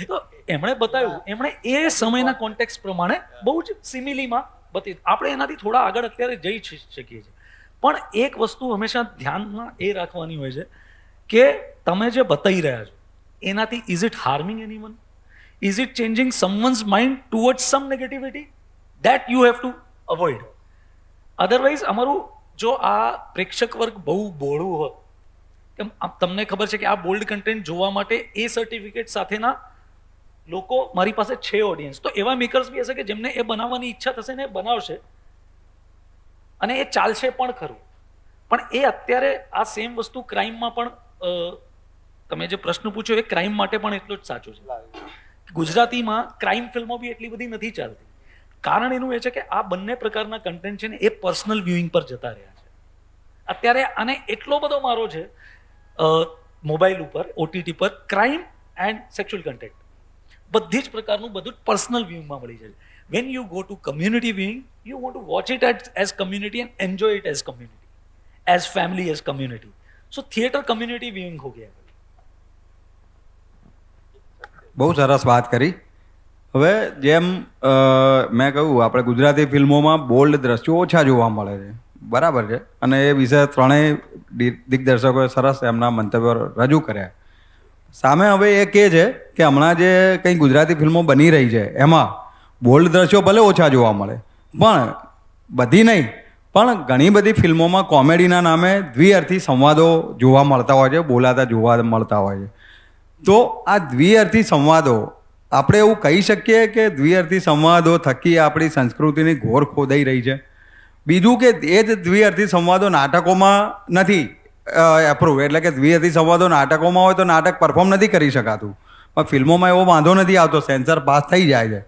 તો એમણે બતાવ્યું, એમણે એ સમયના કોન્ટેક્સ્ટ પ્રમાણે બહુ જ સિમિલીમાં બતાવી. આપણે એનાથી થોડા આગળ અત્યારે જઈ શકીએ છીએ, પણ એક વસ્તુ હંમેશા ધ્યાનમાં એ રાખવાની હોય છે કે તમે જે બતાવી રહ્યા છો એનાથી is it harming anyone, is it changing someone's mind towards some negativity, that you have to avoid. Otherwise અમારું જો આ પ્રેક્ષક વર્ગ બહુ બોળું હોત, કે તમને ખબર છે કે આ બોલ્ડ કન્ટેન્ટ જોવા માટે એ સર્ટિફિકેટ સાથેના લોકો મારી પાસે છે ઓડિયન્સ, તો એવા મેકર્સ બી હશે કે જેમને એ બનાવવાની ઈચ્છા થશે ને એ બનાવશે અને એ ચાલશે પણ ખરું. પણ એ અત્યારે આ સેમ વસ્તુ ક્રાઇમમાં પણ, તમે જે પ્રશ્ન પૂછ્યો એ ક્રાઇમ માટે પણ એટલો જ સાચો છે. ગુજરાતીમાં ક્રાઇમ ફિલ્મો બી એટલી બધી નથી ચાલતી. કારણ એનું એ છે કે આ બંને પ્રકારના કન્ટેન્ટ છે ને એ પર્સનલ વ્યુઇંગ પર જતા રહ્યા છે અત્યારે. આને એટલો બધો મારો છે મોબાઈલ ઉપર, ઓટીટી પર, ક્રાઇમ એન્ડ સેક્સ્યુઅલ કન્ટેન્ટ બધી જ પ્રકારનું બધું જ પર્સનલ વ્યુઇંગમાં મળી જાય. When you go to community viewing, you want to watch it as community and enjoy it as community, as family, as community. So theatre community viewing હો ગયા. બહુ સરસ વાત કરી. હવે જેમ મેં કહ્યું, આપણે ગુજરાતી ફિલ્મોમાં બોલ્ડ દ્રશ્યો ઓછા જોવા મળે છે, બરાબર છે, અને એ વિશે ત્રણેય દિગ્દર્શકોએ સરસ એમના મંતવ્યો રજૂ કર્યા. સામે હવે એ કહે છે કે હમણાં જે કંઈ ગુજરાતી ફિલ્મો બની રહી છે એમાં બોલ્ડ દ્રશ્યો ભલે ઓછા જોવા મળે, પણ બધી નહીં, પણ ઘણી બધી ફિલ્મોમાં કોમેડીના નામે દ્વિઅર્થી સંવાદો જોવા મળતા હોય છે, બોલાતા જોવા મળતા હોય છે. તો આ દ્વિઅર્થી સંવાદો, આપણે એવું કહી શકીએ કે દ્વિઅર્થી સંવાદો થકી આપણી સંસ્કૃતિની ઘોર ખોદાઈ રહી છે. બીજું કે એ જ દ્વિઅર્થી સંવાદો નાટકોમાં નથી એપ્રુવ, એટલે કે દ્વિઅર્થી સંવાદો નાટકોમાં હોય તો નાટક પરફોર્મ નથી કરી શકાતું, પણ ફિલ્મોમાં એવો વાંધો નથી આવતો, સેન્સર પાસ થઈ જાય છે.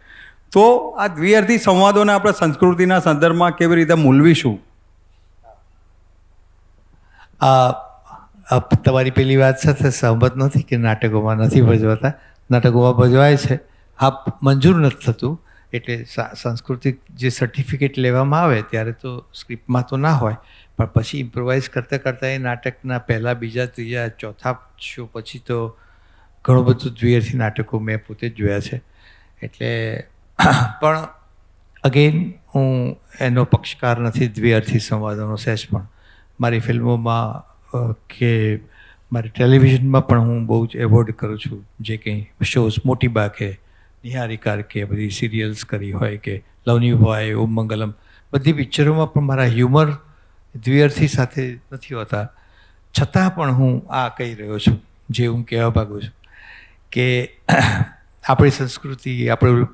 તો આ દ્વિઅર્થી સંવાદોને આપણે સંસ્કૃતિના સંદર્ભમાં કેવી રીતે મૂલવીશું? તમારી પેલી વાત સાથે સહમત નથી કે નાટકોમાં નથી ભજવાતા. નાટકોમાં ભજવાય છે, હા, મંજૂર નથી થતું. એટલે સાંસ્કૃતિક જે સર્ટિફિકેટ લેવામાં આવે ત્યારે તો સ્ક્રિપ્ટમાં તો ના હોય, પણ પછી ઇમ્પ્રોવાઇઝ કરતાં કરતાં એ નાટકના પહેલા, બીજા, ત્રીજા, ચોથા શો પછી તો ઘણું બધું દ્વિઅર્થી નાટકો મેં પોતે જ જોયા છે. એટલે પણ અગેન હું એનો પક્ષકાર નથી દ્વિઅર્થી સંવાદોનો સહેજ પણ. મારી ફિલ્મોમાં કે મારી ટેલિવિઝનમાં પણ હું બહુ જ એવોર્ડ કરું છું. જે કંઈ શોઝ, મોટી બાકે, નિહારિકા કે બધી સિરિયલ્સ કરી હોય કે લવની હોય, ઓમ મંગલમ, બધી પિક્ચરોમાં પણ મારા હ્યુમર દ્વિઅર્થી સાથે નથી હોતા. છતાં પણ હું આ કહી રહ્યો છું, જે હું કહેવા માગું છું કે આપણી સંસ્કૃતિ, આપણું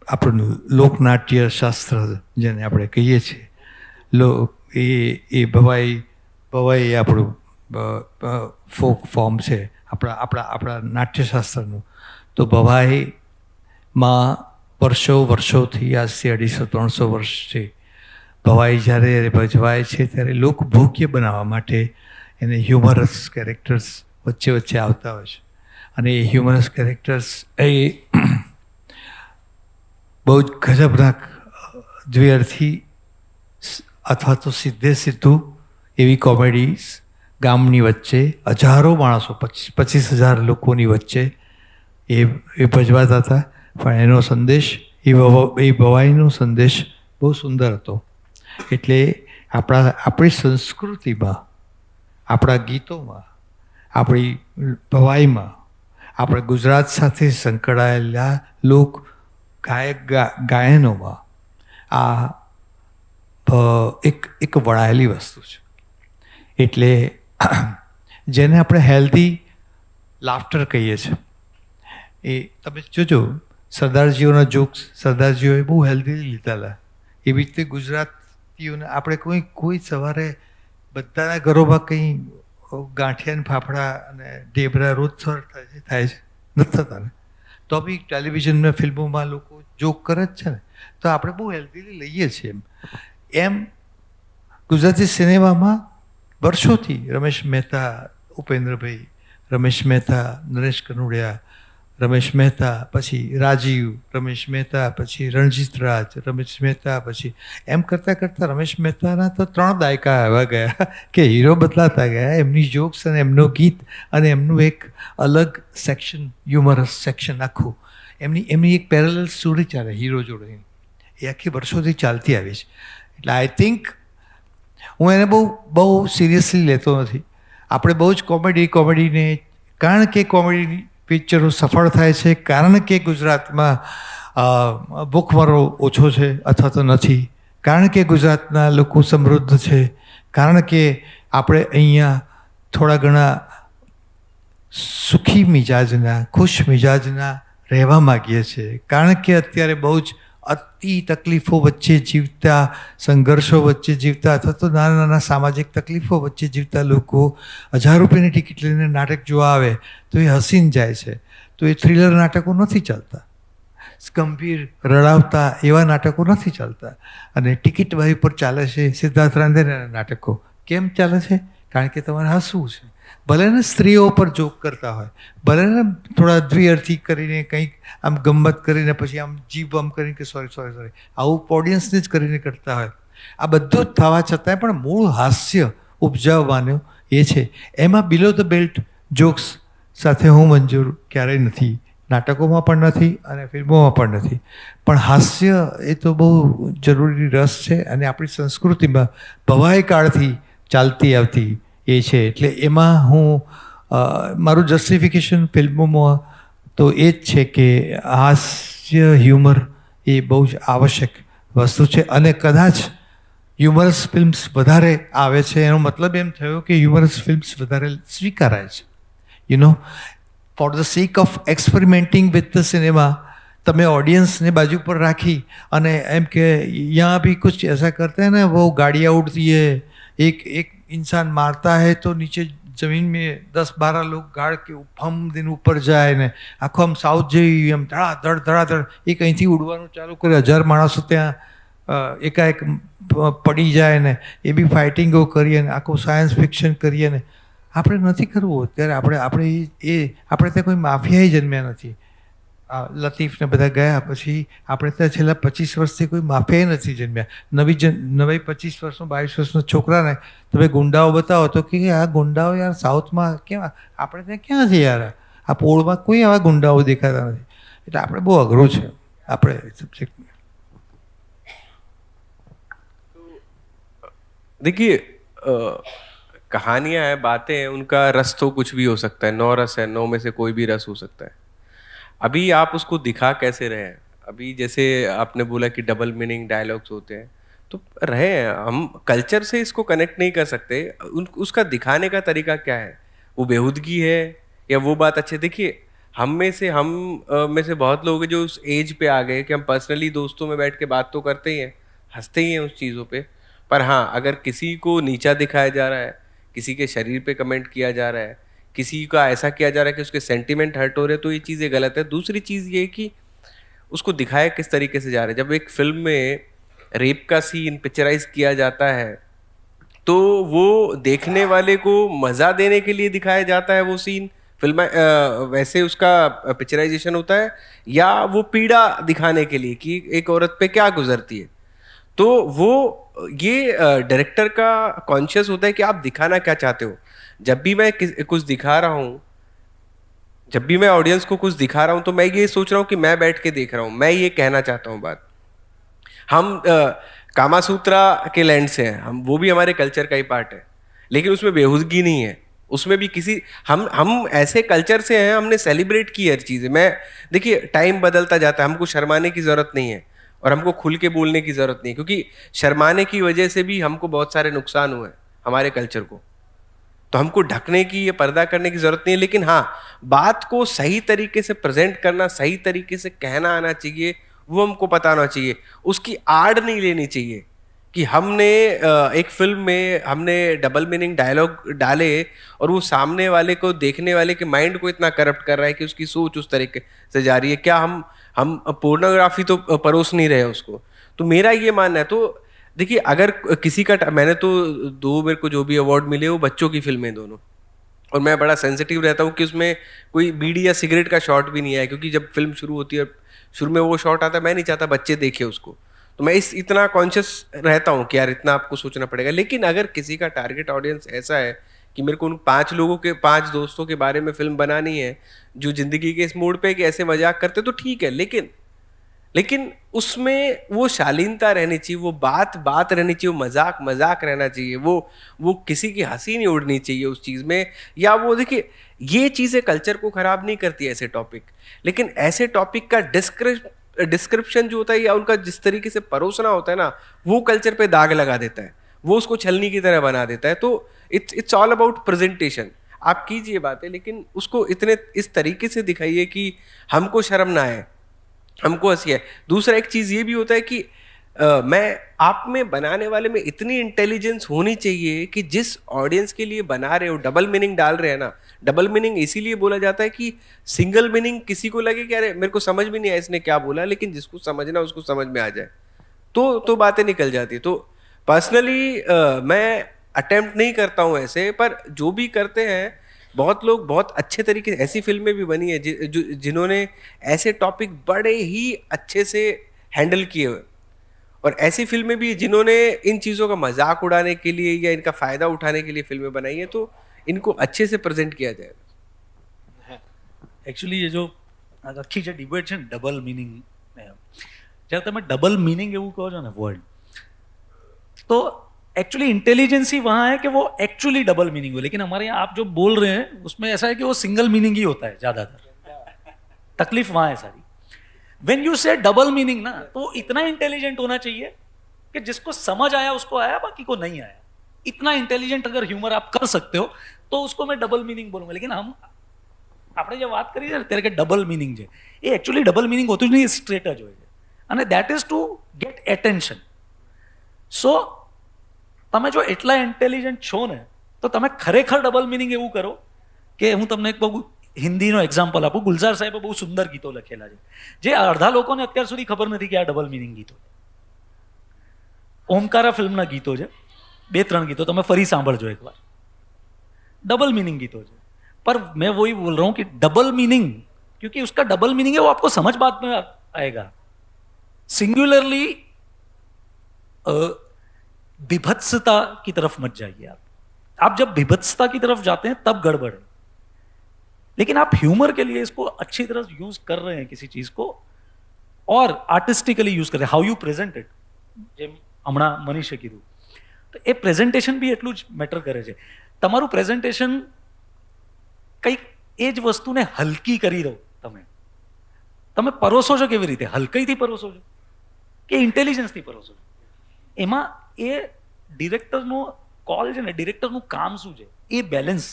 આપણું લોકનાટ્ય શાસ્ત્ર જેને આપણે કહીએ છીએ, એ ભવાઈ આપણું ફોક ફોર્મ છે, આપણા નાટ્યશાસ્ત્રનું. તો ભવાઈમાં વર્ષોથી, આજથી 250-300 વર્ષથી ભવાઈ જ્યારે ભજવાય છે ત્યારે લોકભોગ્ય બનાવવા માટે એને હ્યુમરસ કેરેક્ટર્સ વચ્ચે આવતા હોય છે. અને એ હ્યુમરસ કેરેક્ટર્સ એ બહુ જ ગજબના દ્વિઅર્થી અથવા તો સીધું એવી કોમેડી ગામની વચ્ચે હજારો માણસો, 25,000 લોકોની વચ્ચે એ ભજવાતા હતા. પણ એનો સંદેશ, એ ભવાઈનો સંદેશ બહુ સુંદર હતો. એટલે આપણી સંસ્કૃતિમાં, આપણા ગીતોમાં, આપણી ભવાઈમાં, આપણે ગુજરાત સાથે સંકળાયેલા લોક ગાયનોમાં આ એક વણાયેલી વસ્તુ છે. એટલે જેને આપણે હેલ્ધી લાફ્ટર કહીએ છીએ. એ તમે જોજો સરદારજીઓના જોક્સ સરદારજીઓએ બહુ હેલ્ધી લીધેલા. એવી રીતે ગુજરાતીઓને આપણે કોઈ સવારે બધાના ઘરોમાં કંઈ ગાંઠિયા ને ફાફડા અને ઢેબરા રોજ સર થાય છે નથી થતા ને, તો બી ટેલિવિઝનમાં ફિલ્મોમાં લોકો જોક કરે જ છે ને, તો આપણે બહુ હેલ્ધીલી લઈએ છીએ. એમ ગુજરાતી સિનેમામાં વર્ષોથી રમેશ મહેતા, ઉપેન્દ્રભાઈ, રમેશ મહેતા, નરેશ કનોડિયા, રમેશ મહેતા, પછી રાજીવ, રમેશ મહેતા, પછી રણજીત રાજ, રમેશ મહેતા, પછી એમ કરતાં કરતાં રમેશ મહેતાના તો 3 દાયકા એવા ગયા કે હીરો બદલાતા ગયા. એમની જોક્સ અને એમનું ગીત અને એમનું એક અલગ સેક્શન, હ્યુમરસ સેક્શન આખું, એમની એક પેરેલલ સ્ટોરી ચાલે હીરો જોડે, એ આખી વર્ષોથી ચાલતી આવી છે. એટલે આઈ થિંક હું એને બહુ સિરિયસલી લેતો નથી. આપણે બહુ જ કોમેડીને, કારણ કે કોમેડી પિક્ચરો સફળ થાય છે કારણ કે ગુજરાતમાં ભૂખમરો ઓછો છે અથવા તો નથી, કારણ કે ગુજરાતના લોકો સમૃદ્ધ છે, કારણ કે આપણે અહીંયા થોડા ઘણા સુખી મિજાજના, ખુશ મિજાજના રહેવા માગીએ છીએ, કારણ કે અત્યારે બહુ જ અતિ તકલીફો વચ્ચે જીવતા, સંઘર્ષો વચ્ચે જીવતા અથવા તો નાના નાના સામાજિક તકલીફો વચ્ચે જીવતા લોકો 1000 રૂપિયાની ટિકિટ લઈને નાટક જોવા આવે તો એ હસીને જાય છે. તો એ થ્રિલર નાટકો નથી ચાલતા, ગંભીર રડાવતા એવા નાટકો નથી ચાલતા, અને ટિકિટ વાઈ પર ચાલે છે સિદ્ધાર્થ રાંદેરાના નાટકો. કેમ ચાલે છે? કારણ કે તમારે હસવું છે. ભલે ને સ્ત્રીઓ પર જોક કરતા હોય, ભલે ને થોડા દ્વિઅર્થી કરીને કંઈક આમ ગમત કરીને પછી આમ જીભ આમ કરીને કે સોરી આવું ઓડિયન્સને જ કરીને કરતા હોય, આ બધું જ થવા છતાંય પણ મૂળ હાસ્ય ઉપજાવવાનું એ છે. એમાં બિલો ધ બેલ્ટ જોક્સ સાથે હું મંજૂર ક્યારેય નથી, નાટકોમાં પણ નથી અને ફિલ્મોમાં પણ નથી. પણ હાસ્ય એ તો બહુ જરૂરી રસ છે અને આપણી સંસ્કૃતિમાં ભવાઈ કાળથી ચાલતી આવતી એ છે. એટલે એમાં હું મારું જસ્ટિફિકેશન ફિલ્મોમાં તો એ જ છે કે હાસ્ય હ્યુમર એ બહુ જ આવશ્યક વસ્તુ છે, અને કદાચ હ્યુમરસ ફિલ્મ્સ વધારે આવે છે એનો મતલબ એમ થયો કે હ્યુમરસ ફિલ્મ્સ વધારે સ્વીકારાય છે. For the sec of experimenting with the cinema તમે ऑडियंस ने बाजू पर રાખી અને એમ કે यहाँ भी कुछ ऐसा करते हैं ना, वो गाड़ियाँ उड़ती है, एक इंसान मारता है तो नीचे जमीन में 10-12 लोग गाड़ के ફમ દિન ઉપર જાય ને આખો આમ સાઉથ જેવી એમ ધડાધડ એ કંઈથી ઉડવાનું ચાલુ કરે, 1000 માણસો ત્યાં એકાએક પડી જાય ને એ બી ફાઇટિંગો કરીએ ને આખું સાયન્સ ફિક્શન કરીએ ને આપણે નથી કરવું. અત્યારે આપણે ત્યાં કોઈ માફિયા જન્મ્યા નથી. લતીફ ને બધા ગયા પછી આપણે ત્યાં છેલ્લા 25 વર્ષથી કોઈ માફિયા નથી જન્મ્યા. નવી 25 વર્ષનો 22 વર્ષનો છોકરાને તમે ગુંડાઓ બતાવો તો કે આ ગુંડાઓ યાર સાઉથમાં કેવા, આપણે ત્યાં ક્યાં છે યાર, આ પોળમાં કોઈ આવા ગુંડાઓ દેખાતા નથી. એટલે આપણે બહુ અઘરું છે આપણે સબ્જેક્ટ. देखिए कहानियां हैं, बातें हैं, उनका रस तो कुछ भी हो सकता है. 9 रस है, 9 में से कोई भी रस हो सकता है. अभी आप उसको दिखा कैसे रहे हैं? अभी जैसे आपने बोला कि डबल मीनिंग डायलॉग्स होते हैं, तो रहे हैं हम कल्चर से इसको कनेक्ट नहीं कर सकते. उसका दिखाने का तरीका क्या है? वो बेहूदगी है या वो बात अच्छी? देखिए हम में से बहुत लोग हैं जो उस एज पे आ गए कि हम पर्सनली दोस्तों में बैठ के बात तो करते ही हैं, हंसते ही हैं उस चीज़ों पे. पर हाँ, अगर किसी को नीचा दिखाया जा रहा है, किसी के शरीर पे कमेंट किया जा रहा है, किसी का ऐसा किया जा रहा है कि उसके सेंटिमेंट हर्ट हो रहे हैं, तो ये चीज़ें गलत है. दूसरी चीज़ ये कि उसको दिखाया किस तरीके से जा रहा है. जब एक फिल्म में रेप का सीन पिक्चराइज किया जाता है तो वो देखने वाले को मज़ा देने के लिए दिखाया जाता है वो सीन फिल्म, वैसे उसका पिक्चराइजेशन होता है, या वो पीड़ा दिखाने के लिए कि एक औरत पे क्या गुजरती है. तो वो ये डायरेक्टर का कॉन्शियस होता है कि आप दिखाना क्या चाहते हो. जब भी मैं कुछ दिखा रहा हूँ, जब भी मैं ऑडियंस को कुछ दिखा रहा हूँ, तो मैं ये सोच रहा हूँ कि मैं बैठ के देख रहा हूँ, मैं ये कहना चाहता हूँ बात. हम कामा सूत्रा के लैंड से हैं, हम वो भी हमारे कल्चर का ही पार्ट है, लेकिन उसमें बेहूदगी नहीं है. उसमें भी किसी हम ऐसे कल्चर से हैं, हमने सेलिब्रेट की हर चीज़ें. मैं देखिए टाइम बदलता जाता है, हमको शर्माने की ज़रूरत नहीं है और हमको खुल के बोलने की ज़रूरत नहीं है, क्योंकि शर्माने की वजह से भी हमको बहुत सारे नुकसान हुए हैं हमारे कल्चर को. तो हमको ढकने की या पर्दा करने की जरूरत नहीं है, लेकिन हाँ, बात को सही तरीके से प्रेजेंट करना, सही तरीके से कहना आना चाहिए, वो हमको पता होना चाहिए। उसकी आड़ नहीं लेनी चाहिए कि हमने एक फिल्म में हमने डबल मीनिंग डायलॉग डाले और वो सामने वाले को, देखने वाले के माइंड को इतना करप्ट कर रहा है कि उसकी सोच उस तरीके से जा रही है। क्या हम पोर्नोग्राफी तो परोस नहीं रहे उसको। तो मेरा ये मानना है। तो देखिए, अगर किसी का, मैंने तो मेरे को जो भी अवार्ड मिले वो बच्चों की फिल्में दोनों, और मैं बड़ा सेंसिटिव रहता हूँ कि उसमें कोई बीड़ी या सिगरेट का शॉट भी नहीं आया, क्योंकि जब फिल्म शुरू होती है, शुरू में वो शॉट आता है, मैं नहीं चाहता बच्चे देखे उसको। तो मैं इतना कॉन्शियस रहता हूँ कि यार इतना आपको सोचना पड़ेगा। लेकिन अगर किसी का टारगेट ऑडियंस ऐसा है कि मेरे को उन 5 लोगों के, 5 दोस्तों के बारे में फिल्म बनानी है जो जिंदगी के इस मोड़ पे कि ऐसे मजाक करते, तो ठीक है। लेकिन उसमें वो शालीनता रहनी चाहिए, वो बात रहनी चाहिए, वो मजाक रहना चाहिए, वो किसी की हंसी नहीं उड़नी चाहिए उस चीज में। या वो देखिए, ये चीजें कल्चर को खराब नहीं करती ऐसे टॉपिक, लेकिन ऐसे टॉपिक का डिस्क्रिप्शन जो होता है या उनका जिस तरीके से परोसना होता है ना, वो कल्चर पे दाग लगा देता है, वो उसको छलनी की तरह बना देता है। तो इट्स ऑल अबाउट प्रेजेंटेशन। आप कीजिए बातें, लेकिन उसको इस तरीके से दिखाइए कि हमको शर्म ना आए, हमको हंसी है। दूसरा एक चीज ये भी होता है कि मैं आप में, बनाने वाले में इतनी इंटेलिजेंस होनी चाहिए कि जिस ऑडियंस के लिए बना रहे हो, डबल मीनिंग डाल रहे हैं ना, डबल मीनिंग इसीलिए बोला जाता है कि सिंगल मीनिंग किसी को लगे कि अरे मेरे को समझ भी नहीं आया इसने क्या बोला, लेकिन जिसको समझना उसको समझ में आ जाए, तो बातें निकल जाती। तो पर्सनली मैं अटेम्प्ट नहीं करता हूँ ऐसे, पर जो भी करते हैं बहुत लोग बहुत अच्छे तरीके से, ऐसी फिल्में भी बनी है जिन्होंने ऐसे टॉपिक बड़े ही अच्छे से हैंडल किए हुए, और ऐसी फिल्में भी जिन्होंने इन चीज़ों का मजाक उड़ाने के लिए या इनका फ़ायदा उठाने के लिए फिल्में बनाई है। तो इनको अच्छे से प्रेजेंट किया जाएगा। એકચ્યુઅલી એ જો આખી જે ડિબેટ છે ને ડબલ મિનિંગ, જ્યારે તમે ડબલ મિનિંગ એવું કહો છો ને વર્ડ, तो एक्चुअली इंटेलिजेंस ही वहाँ है कि वो एक्चुअली डबल मीनिंग हो। लेकिन हमारे यहाँ आप जो बोल रहे हैं उसमें ऐसा है कि वो सिंगल मीनिंग ही होता है ज़्यादातर। तकलीफ वहाँ है सारी। व्हेन यू से डबल मीनिंग ना, तो इतना इंटेलिजेंट होना चाहिए कि जिसको समझ आया उसको आया, बाकी को नहीं आया। इतना इंटेलिजेंट अगर ह्यूमर आप कर सकते हो तो उसको मैं डबल मीनिंग बोलूंगा। लेकिन हम આપણે જે વાત કરી છે ને ત્યારે કે ડબલ મિનિંગ છે, એ એકચ્યુઅલી ડબલ મિનિંગ હોતું જ નહીં, એ સ્ટ્રેટ જ હોય છે, અને that is to get attention. So તમે જો એટલા ઇન્ટેલિજન્ટ છો ને, તો તમે ખરેખર ડબલ મિનિંગ એવું કરો કે હું તમને એક બહુ હિન્દીનો એક્ઝામ્પલ આપું. ગુલઝાર સાહેબે બહુ સુંદર ગીતો લખેલા છે, જે અડધા લોકોને અત્યાર સુધી ખબર નથી કે આ ડબલ મિનિંગ ગીતો. ઓમકારા ફિલ્મના ગીતો છે, 2-3 ગીતો તમે ફરી સાંભળજો એકવાર. डबल मीनिंग गीतों है, पर मैं वही बोल रहा हूँ कि डबल मीनिंग, क्योंकि उसका डबल मीनिंग है, वो आपको समझ बात में आएगा. सिंगुलरली विभत्सता की तरफ मत जाइए आप. आप जब विभत्सता की तरफ जाते हैं तब गड़बड़ है. लेकिन आप ह्यूमर के लिए इसको अच्छी तरह यूज कर रहे हैं किसी चीज को, और आर्टिस्टिकली यूज कर रहे हैं. हाउ यू प्रेजेंट इट, જેમ હમણાં મનીષે કીધું, તો એ પ્રેઝન્ટેશન બી એટલું જ મેટર કરે છે. તમારું પ્રેઝન્ટેશન કંઈક એ જ વસ્તુને હલકી કરી દો. તમે પરોસો છો કેવી રીતે? હલકઈથી પરોસો છો કે ઇન્ટેલિજન્સથી પરોસો છો? એમાં એ ડિરેક્ટરનો કોલ છે ને, ડિરેક્ટરનું કામ શું છે એ બેલેન્સ.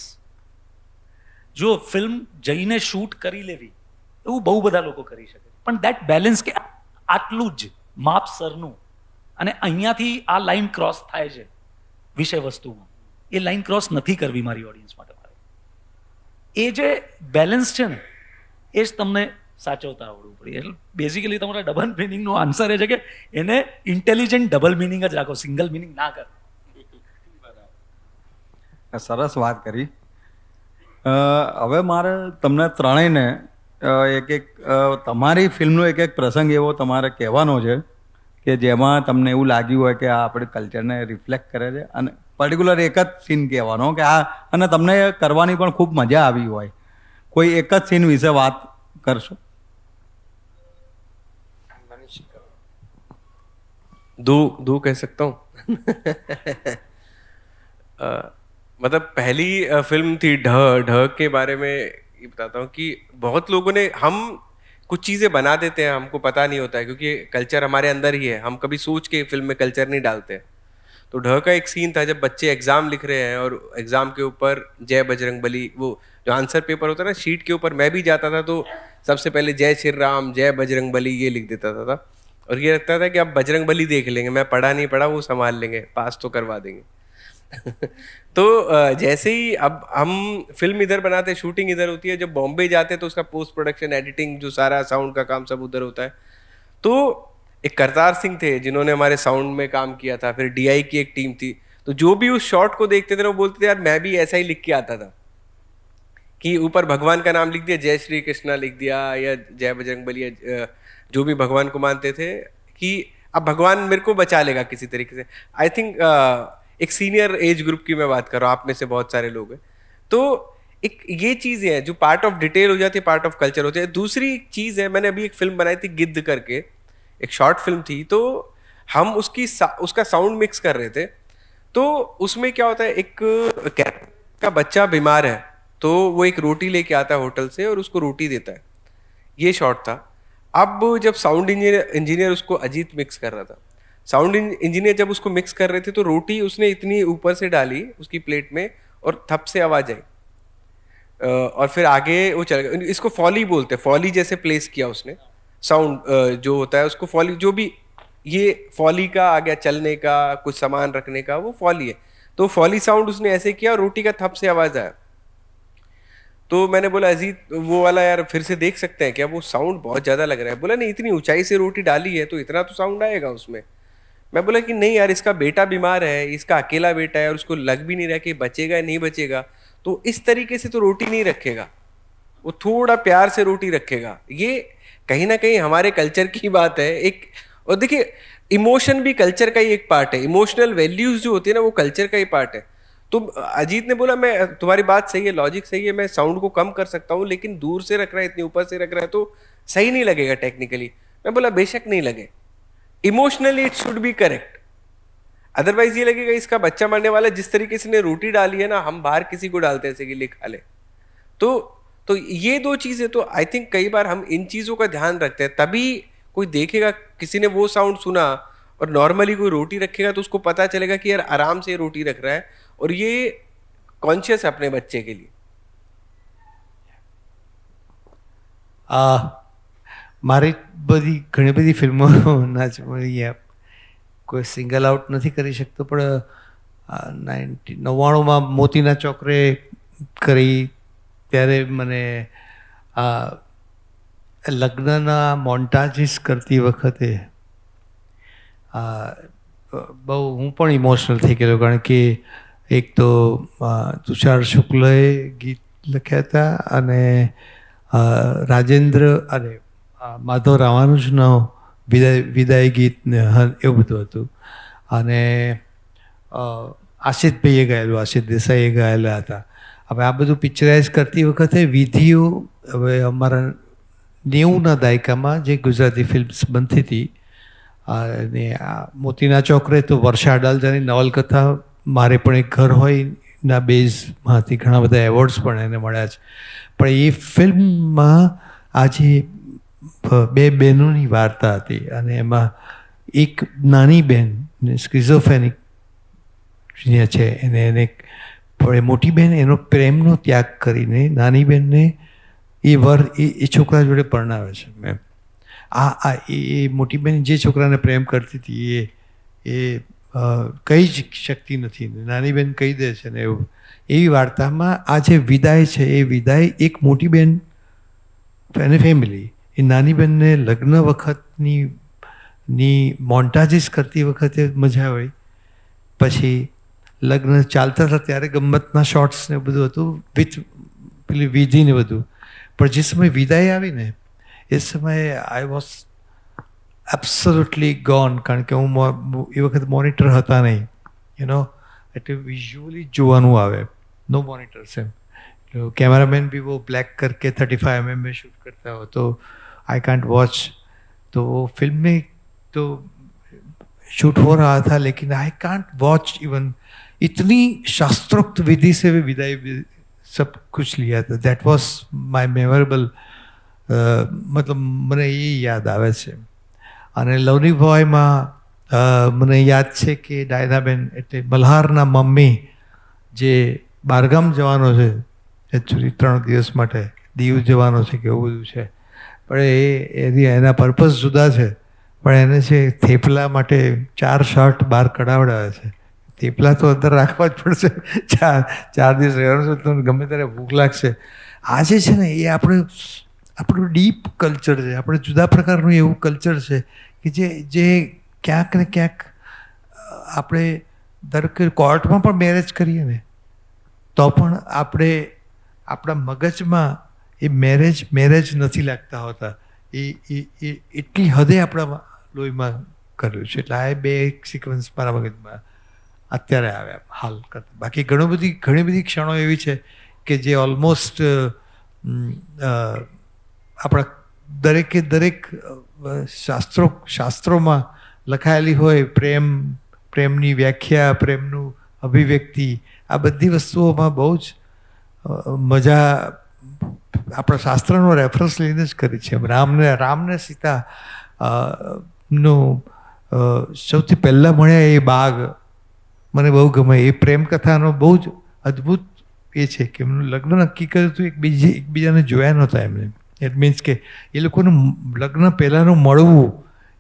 જો ફિલ્મ જઈને શૂટ કરી લેવી એવું બહુ બધા લોકો કરી શકે, પણ દેટ બેલેન્સ કે આટલું જ માપસરનું, અને અહીંયાથી આ લાઈન ક્રોસ થાય છે વિષય વસ્તુમાં, એ લાઈન ક્રોસ નથી કરવી મારી ઓડિયન્સ માટે. મારે એ જે બેલેન્સ છે ને, એ જ તમને સાચવતા આવડવું પડે. એટલે બેઝિકલી તમારા ડબલ મિનિંગનો આન્સર એ છે કે એને ઇન્ટેલિજન્ટ ડબલ મિનિંગ જ રાખો, સિંગલ મિનિંગ ના કરો. સરસ વાત કરી. હવે મારે તમને ત્રણેયને એક તમારી ફિલ્મનો એક પ્રસંગ એવો તમારે કહેવાનો છે કે જેમાં તમને એવું લાગ્યું હોય કે આ આપણે કલ્ચરને રિફ્લેક્ટ કરે છે, અને પર્ટિક્યુલર એક જ સીન કહેવાનો કે આ, અને તમને કરવાની પણ ખૂબ મજા આવી હોય. કોઈ એક જ સીન વિશે વાત કરશો? दो कह सकता हूँ. मतलब पहली फिल्म थी ढ के बारे में ये बताता हूँ कि बहुत लोगों ने, हम कुछ चीज़ें बना देते हैं, हमको पता नहीं होता है क्योंकि कल्चर हमारे अंदर ही है, हम कभी सोच के फिल्म में कल्चर नहीं डालते. तो ढ का एक सीन था जब बच्चे एग्जाम लिख रहे हैं और एग्जाम के ऊपर जय बजरंग बली, वो जो आंसर पेपर होता है ना शीट के ऊपर, मैं भी जाता था तो सबसे पहले जय श्री राम जय बजरंग बली ये लिख देता था और ये लगता था कि अब बजरंग बली देख लेंगे, मैं पढ़ा नहीं पढ़ा वो संभाल लेंगे, पास तो करवा देंगे। तो जैसे ही अब हम फिल्म इधर बनाते, शूटिंग इधर होती है, जब बॉम्बे जाते हैं तो उसका पोस्ट प्रोडक्शन एडिटिंग जो सारा साउंड का काम सब उधर होता है। तो एक करतार सिंह थे जिन्होंने हमारे साउंड में काम किया था, फिर डीआई की एक टीम थी, तो जो भी उस शॉट को देखते थे ना वो बोलते थे यार मैं भी ऐसा ही लिख के आता था कि ऊपर भगवान का नाम लिख दिया, जय श्री कृष्णा लिख दिया या जय बजरंग बली या जो भी भगवान को मानते थे कि अब भगवान मेरे को बचा लेगा किसी तरीके से। आई थिंक एक सीनियर एज ग्रुप की मैं बात कर रहा हूँ, आप में से बहुत सारे लोग हैं, तो एक ये चीज है जो पार्ट ऑफ डिटेल हो जाती है, पार्ट ऑफ कल्चर होती है। दूसरी चीज है, मैंने अभी एक फिल्म बनाई थी गिद्ध करके, एक शॉर्ट फिल्म थी, तो हम उसका साउंड मिक्स कर रहे थे। तो उसमें क्या होता है, एक कैरेक्टर का बच्चा बीमार है तो वो एक रोटी लेके आता है होटल से और उसको रोटी देता है, ये शॉट था। अब जब साउंड इंजीनियर उसको अजीत मिक्स कर रहा था, साउंड इंजीनियर जब उसको मिक्स कर रहे थे तो रोटी उसने इतनी ऊपर से डाली उसकी प्लेट में और थप से आवाज आई और फिर आगे वो चल गया। इसको फॉली बोलते हैं, फॉली जैसे प्लेस किया उसने साउंड जो होता है उसको फॉली, जो भी ये फॉली का आ गया चलने का, कुछ सामान रखने का, वो फॉली है। तो फॉली साउंड उसने ऐसे किया और रोटी का थप से आवाज आया। तो मैंने बोला अजीत वो वाला यार फिर से देख सकते हैं क्या, वो साउंड बहुत ज्यादा लग रहा है। बोला नहीं, इतनी ऊंचाई से रोटी डाली है तो इतना तो साउंड आएगा उसमें। मैं बोला कि नहीं यार, इसका बेटा बीमार है, इसका अकेला बेटा है और उसको लग भी नहीं रहा कि बचेगा नहीं बचेगा, तो इस तरीके से तो रोटी नहीं रखेगा, वो थोड़ा प्यार से रोटी रखेगा। ये कहीं ना कहीं हमारे कल्चर की बात है एक। और देखिए इमोशन भी कल्चर का ही एक पार्ट है, इमोशनल वैल्यूज जो होती है ना वो कल्चर का ही पार्ट है। तो अजीत ने बोला मैं, तुम्हारी बात सही है, लॉजिक सही है, मैं साउंड को कम कर सकता हूँ, लेकिन दूर से रख रहा है, इतनी ऊपर से रख रहा है तो सही नहीं लगेगा टेक्निकली। मैं बोला बेशक नहीं लगे, emotionally it should be correct, otherwise ये लगेगा इसका बच्चा मरने वाला है। जिस तरीके से ने रोटी डाली है ना, हम बाहर किसी को डालते हैं ऐसे कि ले खा ले। तो ये दो चीजें, तो आई थिंक कई बार हम इन चीजों का ध्यान रखते हैं, तभी कोई देखेगा किसी ने वो साउंड सुना और नॉर्मली कोई रोटी रखेगा तो उसको पता चलेगा कि यार आराम से रोटी रख रहा है और ये कॉन्शियस है अपने बच्चे के लिए। મારી ઘણી બધી ફિલ્મોના જ કોઈ સિંગલ આઉટ નથી કરી શકતો, પણ 99માં મોતીના ચોકરે કરી ત્યારે મને આ લગ્નના મોન્ટાજીસ કરતી વખતે બહુ હું પણ ઇમોશનલ થઈ ગયેલો, કારણ કે એક તો તુષાર શુક્લએ ગીત લખ્યા હતા અને રાજેન્દ્ર અને માધવ રામાનુજનો વિદાય ગીત ને એવું બધું હતું, અને આશિષભાઈએ ગાયેલું, આશિષ દેસાઈએ ગાયેલા હતા. હવે આ બધું પિક્ચરાઇઝ કરતી વખતે વિધિઓ, હવે અમારા 90ના દાયકામાં જે ગુજરાતી ફિલ્મ્સ બનતી હતી, અને આ મોતીના ચોકરે તો વર્ષા અડાલજાની નવલકથા મારે પણ એક ઘર હોયના બેઝમાંથી ઘણા બધા એવોર્ડ્સ પણ એને મળ્યા છે. પણ એ ફિલ્મમાં આજે બે બહેનોની વાર્તા હતી અને એમાં એક નાની બહેન સ્કિઝોફેનિક છે, એને મોટી બહેન એનો પ્રેમનો ત્યાગ કરીને નાની બહેનને એ છોકરા જોડે પરણાવે છે. મેમ એ મોટી બહેન જે છોકરાને પ્રેમ કરતી હતી એ કંઈ જ શક્તિ નથી, નાની બહેન કહી દે છે ને એવું. એવી વાર્તામાં આ જે વિદાય છે એ વિદાય એક મોટી બહેન અને ફેમિલી એ નાની બહેનને લગ્ન વખતની મોન્ટાજીસ કરતી વખતે મજા આવે, પછી લગ્ન ચાલતા હતા ત્યારે ગમ્મતના શોર્ટ્સ ને બધું હતું વિથ પેલી વિધિ ને બધું, પણ જે સમયે વિદાય આવી ને એ સમયે આઈ વોઝ એબ્સોલ્યુટલી ગોન, કારણ કે હું એ વખતે મોનિટર હતા નહીં, યુ નો, એટલે વિઝ્યુઅલી જોવાનું આવે, નો મોનિટર્સ એમ. कैमरामैन भी वो ब्लैक करके 35 mm में शूट करता हो तो आई कांट वॉच. तो वो फिल्म में तो शूट हो रहा था लेकिन आई कांट वॉच इवन. इतनी शास्त्रोक्त विधि से वे विदाई सब कुछ लिया था. That was my memorable. मतलब મને એ યાદ આવે છે. અને લવલી બોયમાં મને યાદ છે કે ડાયનાબેન એટલે મલ્હારના મમ્મી જે બહારગામ જવાનો છે એકચ્યુઅલી 3 દિવસ માટે દીવ જવાનો છે કે એવું બધું છે, પણ એના પર્પઝ જુદા છે, પણ એને છે થેપલા માટે 4 શર્ટ બહાર કઢાવડાવે છે. થેપલા તો અંદર રાખવા જ પડશે, 4 દિવસ રહેવાનું છે તો ગમે ત્યારે ભૂખ લાગશે. આ જે છે ને એ આપણું ડીપ કલ્ચર છે, આપણે જુદા પ્રકારનું એવું કલ્ચર છે કે જે ક્યાંક ને ક્યાંક આપણે દરેક કોર્ટમાં પણ મેરેજ કરીએ ને તો પણ આપણે આપણા મગજમાં એ મેરેજ નથી લાગતા હોતા, એ એટલી હદે આપણા લોહીમાં કર્યું છે. એટલે આ 2 સિક્વન્સ મારા મગજમાં અત્યારે આવ્યા હાલ કરતા. બાકી ઘણી બધી ક્ષણો એવી છે કે જે ઓલમોસ્ટ આપણા દરેક શાસ્ત્રોમાં લખાયેલી હોય, પ્રેમની વ્યાખ્યા, પ્રેમનું અભિવ્યક્તિ, આ બધી વસ્તુઓમાં બહુ જ મજા આપણા શાસ્ત્રનો રેફરન્સ લઈને જ કરી છે. રામને સીતા નું સૌથી પહેલાં મળ્યા એ બાગ મને બહુ ગમે. એ પ્રેમ કથાનો બહુ જ અદ્ભુત એ છે કે એમનું લગ્ન નક્કી કર્યું હતું, એકબીજાને જોયા નહોતા એમને. ઇટ મીન્સ કે એ લોકોનું લગ્ન પહેલાંનું મળવું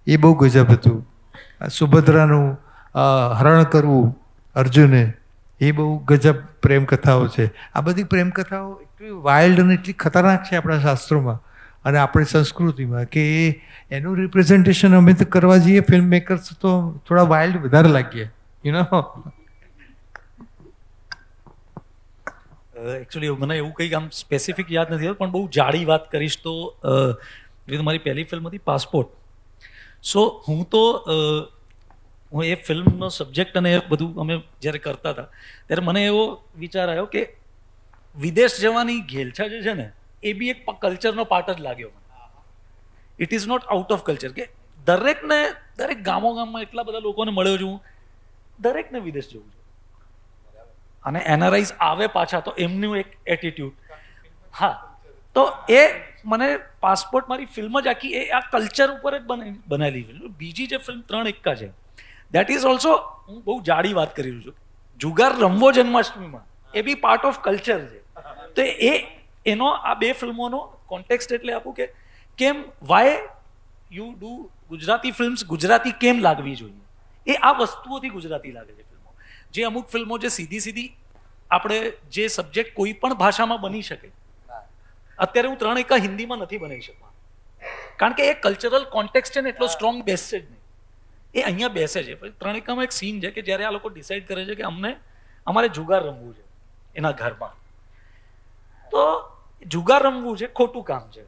એ બહુ ગજબ હતું. સુભદ્રાનું હરણ કરવું અર્જુને, એ બહુ ગજબ પ્રેમ કથાઓ છે. આ બધી પ્રેમ કથાઓ એટલી વાઇલ્ડ અને એટલી ખતરનાક છે આપણા શાસ્ત્રોમાં અને આપણી સંસ્કૃતિમાં કે એનું રિપ્રેઝન્ટેશન અમે તો કરવા જઈએ ફિલ્મ મેકર્સ તો થોડા વાઇલ્ડ વધારે લાગીએ, એકચ્યુઅલી મને એવું કંઈક આમ સ્પેસિફિક યાદ નથી આવતું, પણ બહુ જાડી વાત કરીશ તો મારી પહેલી ફિલ્મ હતી પાસપોર્ટ. સો હું એ ફિલ્મનો સબ્જેક્ટ અને એ બધું અમે જ્યારે કરતા હતા ત્યારે મને એવો વિચાર આવ્યો કે વિદેશ જવાની ઘેલછા જે છે ને એ બી એક કલ્ચરનો પાર્ટ જ લાગ્યો મને. It is not out of culture કે દરેક ગામોમાં એટલા બધા લોકોને મળ્યો છું, દરેકને વિદેશ જવું છે અને એનઆરઆઈઝ આવે પાછા તો એમનું એક એટીટ્યુડ. હા, તો એ મને પાસપોર્ટ મારી ફિલ્મ જ આખી એ આ કલ્ચર ઉપર જ બનાવેલી ફિલ્મ. બીજી જે ફિલ્મ 3 એક્કા છે દેટ ઇઝ ઓલ્સો, હું બહુ જાડી વાત કરી રહ્યો છું, જુગાર રમવો જન્માષ્ટમીમાં એ બી પાર્ટ ઓફ કલ્ચર છે. તો એનો આ 2 ફિલ્મોનો કોન્ટેક્સ્ટ એટલે આપું કે કેમ why you do Gujarati films Gujarati કેમ લાગવી જોઈએ, એ આ વસ્તુઓથી ગુજરાતી લાગે છે ફિલ્મો. જે અમુક ફિલ્મો જે સીધી આપણે જે સબ્જેક્ટ કોઈ પણ ભાષામાં બની શકે, અત્યારે હું 3 એક્કા હિન્દીમાં નથી બનાવી શકતો કારણ કે એ કલ્ચરલ કોન્ટેક્સ્ટ છે ને એટલો સ્ટ્રોંગ બેસશે જ નહીં, એ અહીંયા બેસે છે. પછી 3 એક્કામાં એક સીન છે કે જ્યારે આ લોકો ડિસાઈડ કરે છે કે અમારે જુગાર રમવું છે એના ઘરમાં. તો જુગાર રમવું છે ખોટું કામ છે,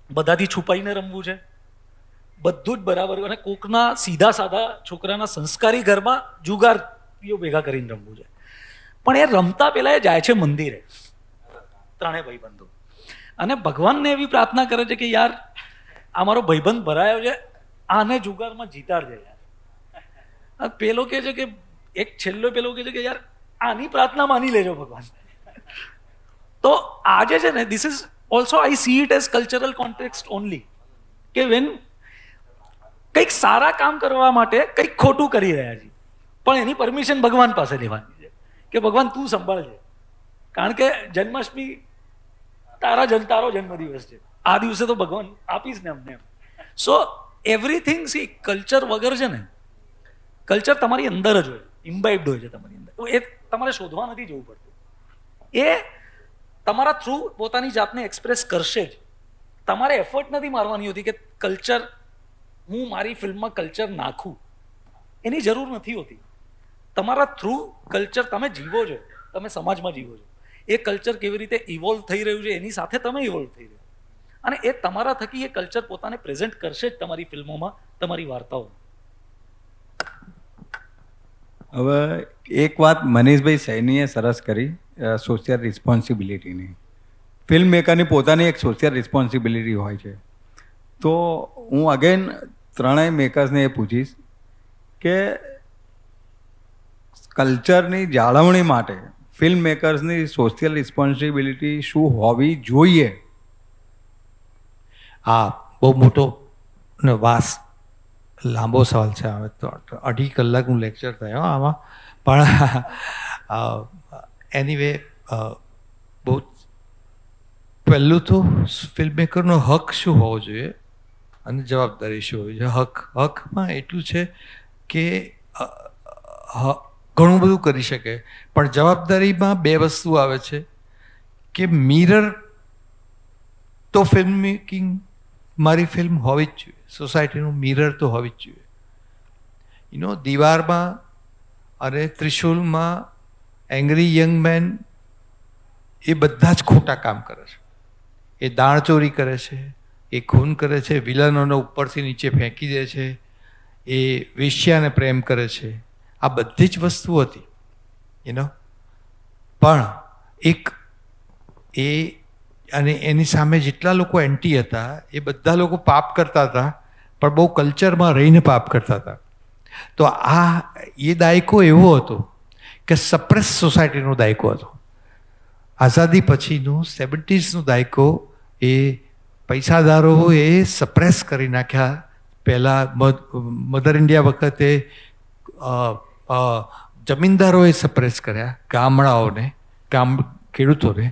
બધાથી છુપાઈને રમવું છે, બધું જ બરાબર, અને કોકના સીધા સાધા છોકરાના સંસ્કારી ઘરમાં જુગારીઓ ભેગા કરીને રમવું છે. પણ એ રમતા પહેલા એ જાય છે મંદિરે, 3 ભાઈબંધો, અને ભગવાનને એવી પ્રાર્થના કરે છે કે યાર આ મારો ભાઈબંધ ભરાયો છે, આને જુગારમાં જીતાડજે યાર. પેલો કહે છે કે એક છેલ્લો પેલો કહે છે કે યાર આની પ્રાર્થના માની લેજો ભગવાન. તો આજે છે ને this is also I C it as cultural context only કે વેન કંઈક સારા કામ કરવા માટે કંઈક ખોટું કરી રહ્યા છીએ પણ એની પરમિશન ભગવાન પાસે લેવાની છે કે ભગવાન તું સંભાળજે, કારણ કે જન્માષ્ટમી તારો જન્મદિવસ છે, આ દિવસે તો ભગવાન આપીશ ને અમને. સો એવરીથિંગ સી કલ્ચર વગર છે ને, કલ્ચર તમારી અંદર જ હોય, ઇમ્બાઇબ્ડ હોય છે તમારી અંદર, તો એ તમારે શોધવા નથી જવું પડતું, એ તમારા થ્રુ પોતાની જાતને એક્સપ્રેસ કરશે જ. તમારે એફર્ટ નથી મારવાની હોતી કે કલ્ચર હું મારી ફિલ્મમાં કલ્ચર નાખું, એની જરૂર નથી હોતી. તમારા થ્રુ કલ્ચર તમે જીવો છો, તમે સમાજમાં જીવો છો, એ કલ્ચર કેવી રીતે ઇવોલ્વ થઈ રહ્યું છે એની સાથે તમે ઇવોલ્વ થઈ રહ્યો, અને એ તમારા થકી એ કલ્ચર પોતાને પ્રેઝન્ટ કરશે જ તમારી ફિલ્મોમાં, તમારી વાર્તાઓમાં. હવે એક વાત મનીષભાઈ સૈનીએ સરસ કરી, સોશિયલ રિસ્પોન્સિબિલિટીની. ફિલ્મ મેકરની પોતાની એક સોશિયલ રિસ્પોન્સિબિલિટી હોય છે. તો હું અગેન 3 મેકર્સને એ પૂછીશ કે કલ્ચરની જાળવણી માટે ફિલ્મ મેકર્સની સોશિયલ રિસ્પોન્સિબિલિટી શું હોવી જોઈએ? આ બહુ મોટો અને વાસ લાંબો સવાલ છે. હવે તો 2.5 કલાકનું લેક્ચર થયો આમાં, પણ એનીવે બહુ પહેલું તો ફિલ્મ મેકરનો હક શું હોવો જોઈએ અને જવાબદારી શું હોવી જોઈએ. હકમાં એટલું છે કે ઘણું બધું કરી શકે, પણ જવાબદારીમાં બે વસ્તુ આવે છે કે મિરર તો ફિલ્મ મેકિંગ, મારી ફિલ્મ હોવી જ જોઈએ, સોસાયટીનું મિરર તો હોવી જ જોઈએ. દીવારમાં અને ત્રિશુલમાં એંગ્રી યંગ મેન એ બધા જ ખોટા કામ કરે છે. એ દાણચોરી કરે છે, એ ખૂન કરે છે, વિલનોને ઉપરથી નીચે ફેંકી દે છે, એ વેશ્યાને પ્રેમ કરે છે. આ બધી જ વસ્તુ હતી પણ એક એ અને એની સામે જેટલા લોકો એન્ટી હતા એ બધા લોકો પાપ કરતા હતા, પણ બહુ કલ્ચરમાં રહીને પાપ કરતા હતા. તો એ દાયકો એવો હતો કે સપ્રેસ સોસાયટીનો દાયકો હતો. આઝાદી પછીનું 70sનો દાયકો એ પૈસાદારોએ સપ્રેસ કરી નાખ્યા. પહેલાં મધર ઇન્ડિયા વખતે જમીનદારોએ સપ્રેસ કર્યા, ગામડાઓને, ખેડૂતોને,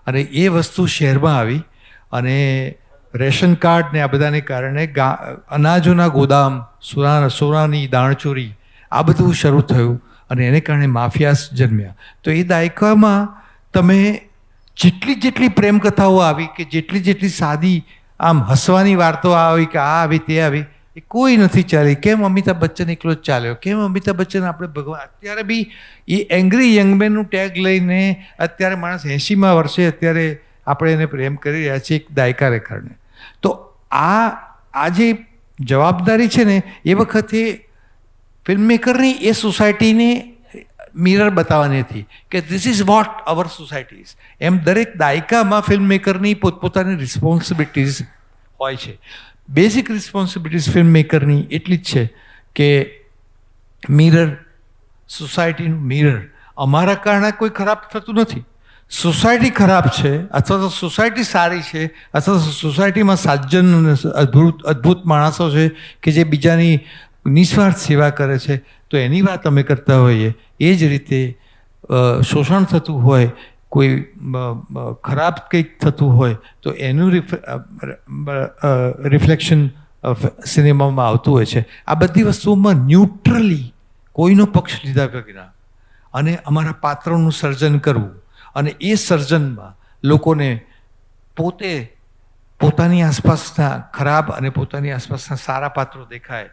અને એ વસ્તુ શહેરમાં આવી અને રેશન કાર્ડ ને આ બધાને કારણે અનાજોના ગોદામ, સોનાની દાણચોરી, આ બધું શરૂ થયું અને એને કારણે માફિયાસ જન્મ્યા. તો એ દાયકામાં તમે જેટલી પ્રેમ કથાઓ આવી કે જેટલી સાદી આમ હસવાની વાર્તાઓ આવી કે આ આવી તે આવી, એ કોઈ નથી ચાલી. કેમ અમિતાભ બચ્ચન એકલો જ ચાલ્યો? કેમ અમિતાભ બચ્ચન આપણે ભગવાન? અત્યારે બી એ એંગ્રી યંગમેનનું ટેગ લઈને અત્યારે માણસ 80મા વર્ષે અત્યારે આપણે એને પ્રેમ કરી રહ્યા છીએ એક દાયકાને કારણે. તો આ જે જવાબદારી છે ને એ વખતે ફિલ્મ મેકરની એ સોસાયટીને મિરર બતાવવાની હતી કે this is what our society is. એમ દરેક દાયકામાં ફિલ્મ મેકરની પોતપોતાની રિસ્પોન્સિબિલિટીઝ હોય છે. બેઝિક રિસ્પોન્સિબિલિટીઝ ફિલ્મ મેકરની એટલી જ છે કે મિરર, સોસાયટીનું મિરર. અમારા કારણે કોઈ ખરાબ થતું નથી. સોસાયટી ખરાબ છે અથવા તો સોસાયટી સારી છે અથવા તો સોસાયટીમાં સાજન અને અદ્ભુત માણસો છે કે જે બીજાની નિસ્વાર્થ સેવા કરે છે, તો એની વાત અમે કરતા હોઈએ. એ જ રીતે શોષણ થતું હોય, કોઈ ખરાબ કંઈક થતું હોય તો એનું રિફ્લેક્શન સિનેમામાં આવતું હોય છે. આ બધી વસ્તુઓમાં ન્યુટ્રલી કોઈનો પક્ષ લીધા વગર અને અમારા પાત્રોનું સર્જન કરવું અને એ સર્જનમાં લોકોને પોતાની આસપાસના ખરાબ અને પોતાની આસપાસના સારા પાત્રો દેખાય.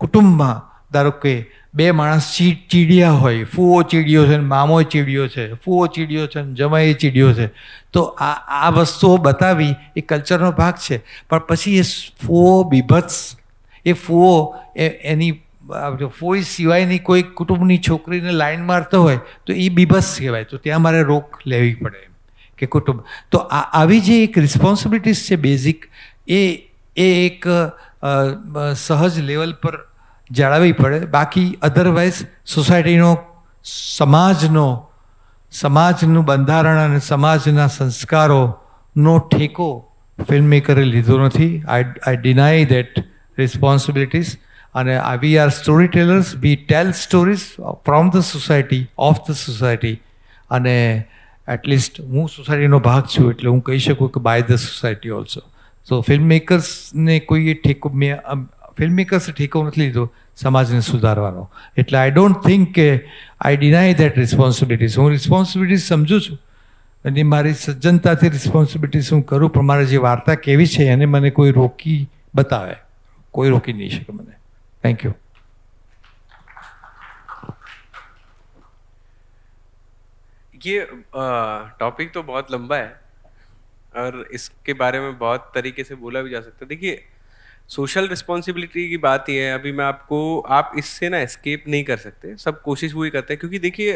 કુટુંબમાં ધારો કે બે માણસ ચીડિયા હોય, ફૂવો ચીડિયો છે ને મામો ચીડિયો છે, ફૂવો ચીડિયો છે ને જમાઈ ચીડિયો છે, તો આ વસ્તુઓ બતાવી એ કલ્ચરનો ભાગ છે. પણ પછી એ ફૂવો બીભત્સ, એ ફૂવો એની ફોઈ સિવાયની કોઈ કુટુંબની છોકરીને લાઈન મારતો હોય તો એ બીભત્સ કહેવાય. તો ત્યાં મારે રોક લેવી પડે કે કુટુંબ. તો આવી જે એક રિસ્પોન્સિબિલિટીઝ છે બેઝિક, એ એક સહજ લેવલ પર જાળવવી પડે. બાકી અધરવાઇઝ સોસાયટીનો, સમાજનું બંધારણ અને સમાજના સંસ્કારોનો ઠેકો ફિલ્મ મેકરે લીધો નથી. I deny that responsibilities. અને we are story tellers, we tell stories from the society, of the society. અને એટલીસ્ટ હું સોસાયટીનો ભાગ છું એટલે હું કહી શકું કે by the society also. So film મેકર્સને કોઈ ઠેકો, ફિલ્મ મેકર્સે ઠેકો નથી લીધો સમાજને સુધારવાનો. એટલે આઈ ડોન્ટ થિંક કે આઈ ડિનાય ધેટ રિસ્પોન્સિબિલિટીઝ. હું રિસ્પોન્સિબિલિટીઝ સમજું છું અને મારી સજ્જનતાથી રિસ્પોન્સિબિલિટીઝ હું કરું, પણ મારે જે વાર્તા કેવી છે એને મને કોઈ રોકી બતાવે, કોઈ રોકી નહીં શકે મને. Thank you. ये टॉपिक तो बहुत लंबा है और इसके बारे में बहुत तरीके से बोला भी जा सकता है. देखिए, सोशल रिस्पॉन्सिबिलिटी की बात ये है, अभी मैं आप इससे ना एस्केप नहीं कर सकते. सब कोशिश वही करते हैं क्योंकि देखिए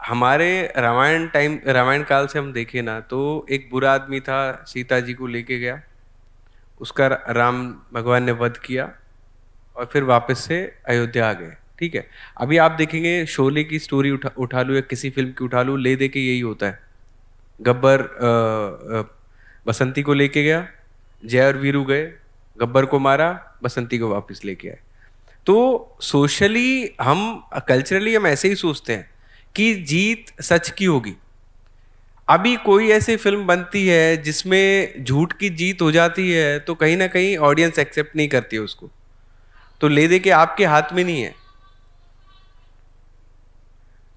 हमारे रामायण काल से हम देखें ना तो एक बुरा आदमी था, सीता जी को लेके गया, उसका राम भगवान ने वध किया और फिर वापस से अयोध्या आ गए. ठीक है, अभी आप देखेंगे शोले की स्टोरी उठा लो या किसी फिल्म की उठा लो, ले दे के यही होता है. गब्बर बसंती को लेके गया, जय और वीरू गए, गब्बर को मारा, बसंती को वापस लेके आए। तो सोशली हम, कल्चरली हम ऐसे ही सोचते हैं कि जीत सच की होगी। अभी कोई ऐसी फिल्म बनती है जिसमें झूठ की जीत हो जाती है तो कहीं ना कहीं ऑडियंस एक्सेप्ट नहीं करती है उसको। तो ले दे के आपके हाथ में नहीं है,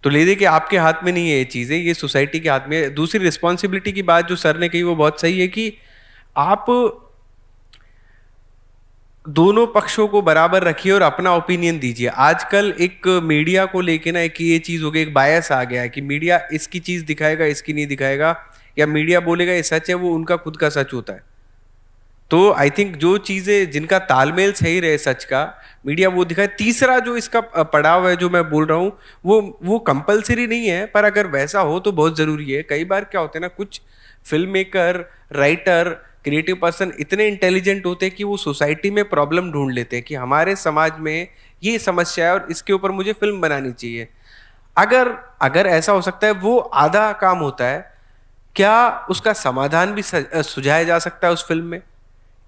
तो ले दे के आपके हाथ में नहीं है ये चीजें, ये सोसाइटी के हाथ में है। दूसरी रिस्पॉन्सिबिलिटी की बात जो सर ने कही वो बहुत सही है कि आप दोनों पक्षों को बराबर रखिए और अपना ओपिनियन दीजिए। आजकल एक मीडिया को लेके ना एक ये चीज हो गई, एक बायस आ गया है कि मीडिया इसकी चीज दिखाएगा, इसकी नहीं दिखाएगा, या मीडिया बोलेगा ये सच है, वो उनका खुद का सच होता है। तो आई थिंक जो चीजें जिनका तालमेल सही रहे सच का, मीडिया वो दिखाए। तीसरा जो इसका पड़ाव है जो मैं बोल रहा हूँ वो कंपलसरी नहीं है, पर अगर वैसा हो तो बहुत जरूरी है। कई बार क्या होता है ना, कुछ film maker, writer, creative person इतने इंटेलिजेंट होते हैं कि वो सोसाइटी में प्रॉब्लम ढूंढ लेते हैं कि हमारे समाज में ये समस्या है और इसके ऊपर मुझे फिल्म बनानी चाहिए। अगर ऐसा हो सकता है, वो आधा काम होता है। क्या उसका समाधान भी सुझाया जा सकता है उस फिल्म में?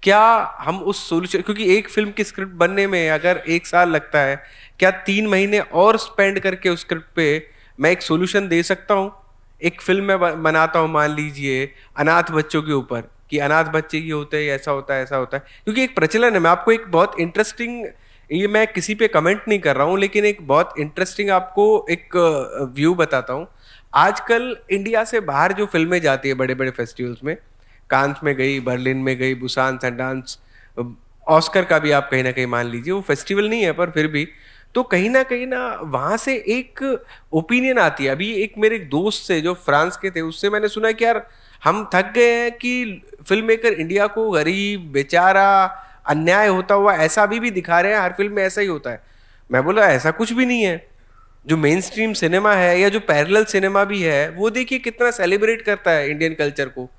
क्या हम उस सोल्यूशन, क्योंकि एक फिल्म की स्क्रिप्ट बनने में अगर 1 साल लगता है, क्या 3 महीने और स्पेंड करके उस स्क्रिप्ट पे मैं एक सोल्यूशन दे सकता हूँ? एक फिल्म में बनाता हूँ, मान लीजिए अनाथ बच्चों के ऊपर, कि अनाथ बच्चे ये होते हैं, ऐसा होता है, ऐसा होता है, क्योंकि एक प्रचलन है। मैं आपको एक बहुत इंटरेस्टिंग, ये मैं किसी पे कमेंट नहीं कर रहा हूँ, लेकिन एक बहुत इंटरेस्टिंग आपको एक व्यू बताता हूँ। आजकल इंडिया से बाहर जो फिल्में जाती है बड़े बड़े फेस्टिवल्स में, कांस में गई, बर्लिन में गई, बुसान, सनडांस, ऑस्कर का भी आप कहीं ना कहीं मान लीजिए, वो फेस्टिवल नहीं है पर फिर भी, तो कहीं ना वहां से एक ओपिनियन आती है। अभी एक मेरे दोस्त से जो फ्रांस के थे, उससे मैंने सुना कि यार हम थक गए हैं कि फिल्म मेकर इंडिया को गरीब, बेचारा, अन्याय होता हुआ ऐसा अभी भी दिखा रहे हैं, हर फिल्म में ऐसा ही होता है। मैं बोला ऐसा कुछ भी नहीं है। जो मेन स्ट्रीम सिनेमा है या जो पैरेलल सिनेमा भी है, वो देखिए कितना सेलिब्रेट करता है इंडियन कल्चर को।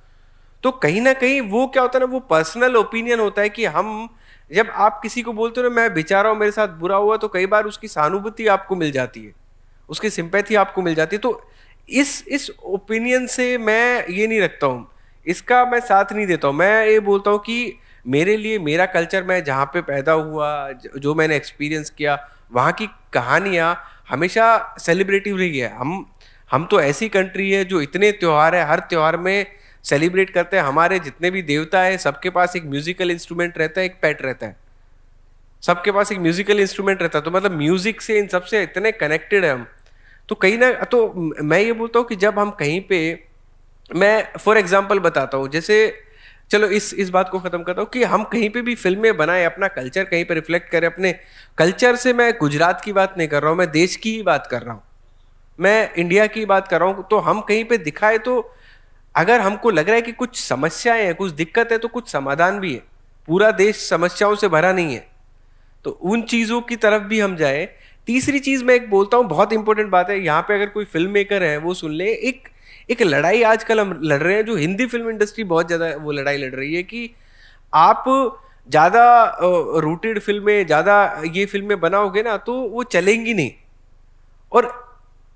तो कहीं ना कहीं वो क्या होता है ना, वो पर्सनल ओपिनियन होता है कि हम, जब आप किसी को बोलते हो ना मैं बेचारा हूं, मेरे साथ बुरा हुआ, तो कई बार उसकी सहानुभूति आपको मिल जाती है, उसकी सिंपैथी आपको मिल जाती है। तो इस ओपिनियन से मैं ये नहीं रखता हूँ, इसका मैं साथ नहीं देता हूँ। मैं ये बोलता हूँ कि मेरे लिए मेरा कल्चर, मैं जहाँ पे पैदा हुआ, जो मैंने एक्सपीरियंस किया, वहाँ की कहानियाँ हमेशा सेलिब्रेटिव रही है। हम तो ऐसी कंट्री है जो इतने त्यौहार है, हर त्यौहार में सेलिब्रेट करते हैं। हमारे जितने भी देवता है, सबके पास एक म्यूजिकल इंस्ट्रूमेंट रहता है, एक पेट रहता है, सबके पास एक म्यूजिकल इंस्ट्रूमेंट रहता है। तो मतलब म्यूजिक से इन सबसे इतने कनेक्टेड है हम। तो कहीं ना, तो मैं ये बोलता हूँ कि जब हम कहीं पे, मैं फॉर एग्जाम्पल बताता हूँ, जैसे चलो इस बात को खत्म करता हूँ कि हम कहीं पे भी फिल्में बनाए, अपना कल्चर कहीं पे रिफ्लेक्ट करें। अपने कल्चर से मैं गुजरात की बात नहीं कर रहा हूँ, मैं देश की ही बात कर रहा हूँ, मैं इंडिया की बात कर रहा हूँ। तो हम कहीं पे दिखाए, तो अगर हमको लग रहा है कि कुछ समस्याएं हैं, कुछ दिक्कत है, तो कुछ समाधान भी है। पूरा देश समस्याओं से भरा नहीं है, तो उन चीजों की तरफ भी हम जाए। तीसरी चीज मैं एक बोलता हूँ, बहुत इंपॉर्टेंट बात है, यहाँ पे अगर कोई फिल्म मेकर है वो सुन ले, एक लड़ाई आजकल हम लड़ रहे हैं, जो हिंदी फिल्म इंडस्ट्री बहुत ज्यादा वो लड़ाई लड़ रही है कि आप ज्यादा रूटेड फिल्में, ज्यादा ये फिल्में बनाओगे ना तो वो चलेंगी नहीं। और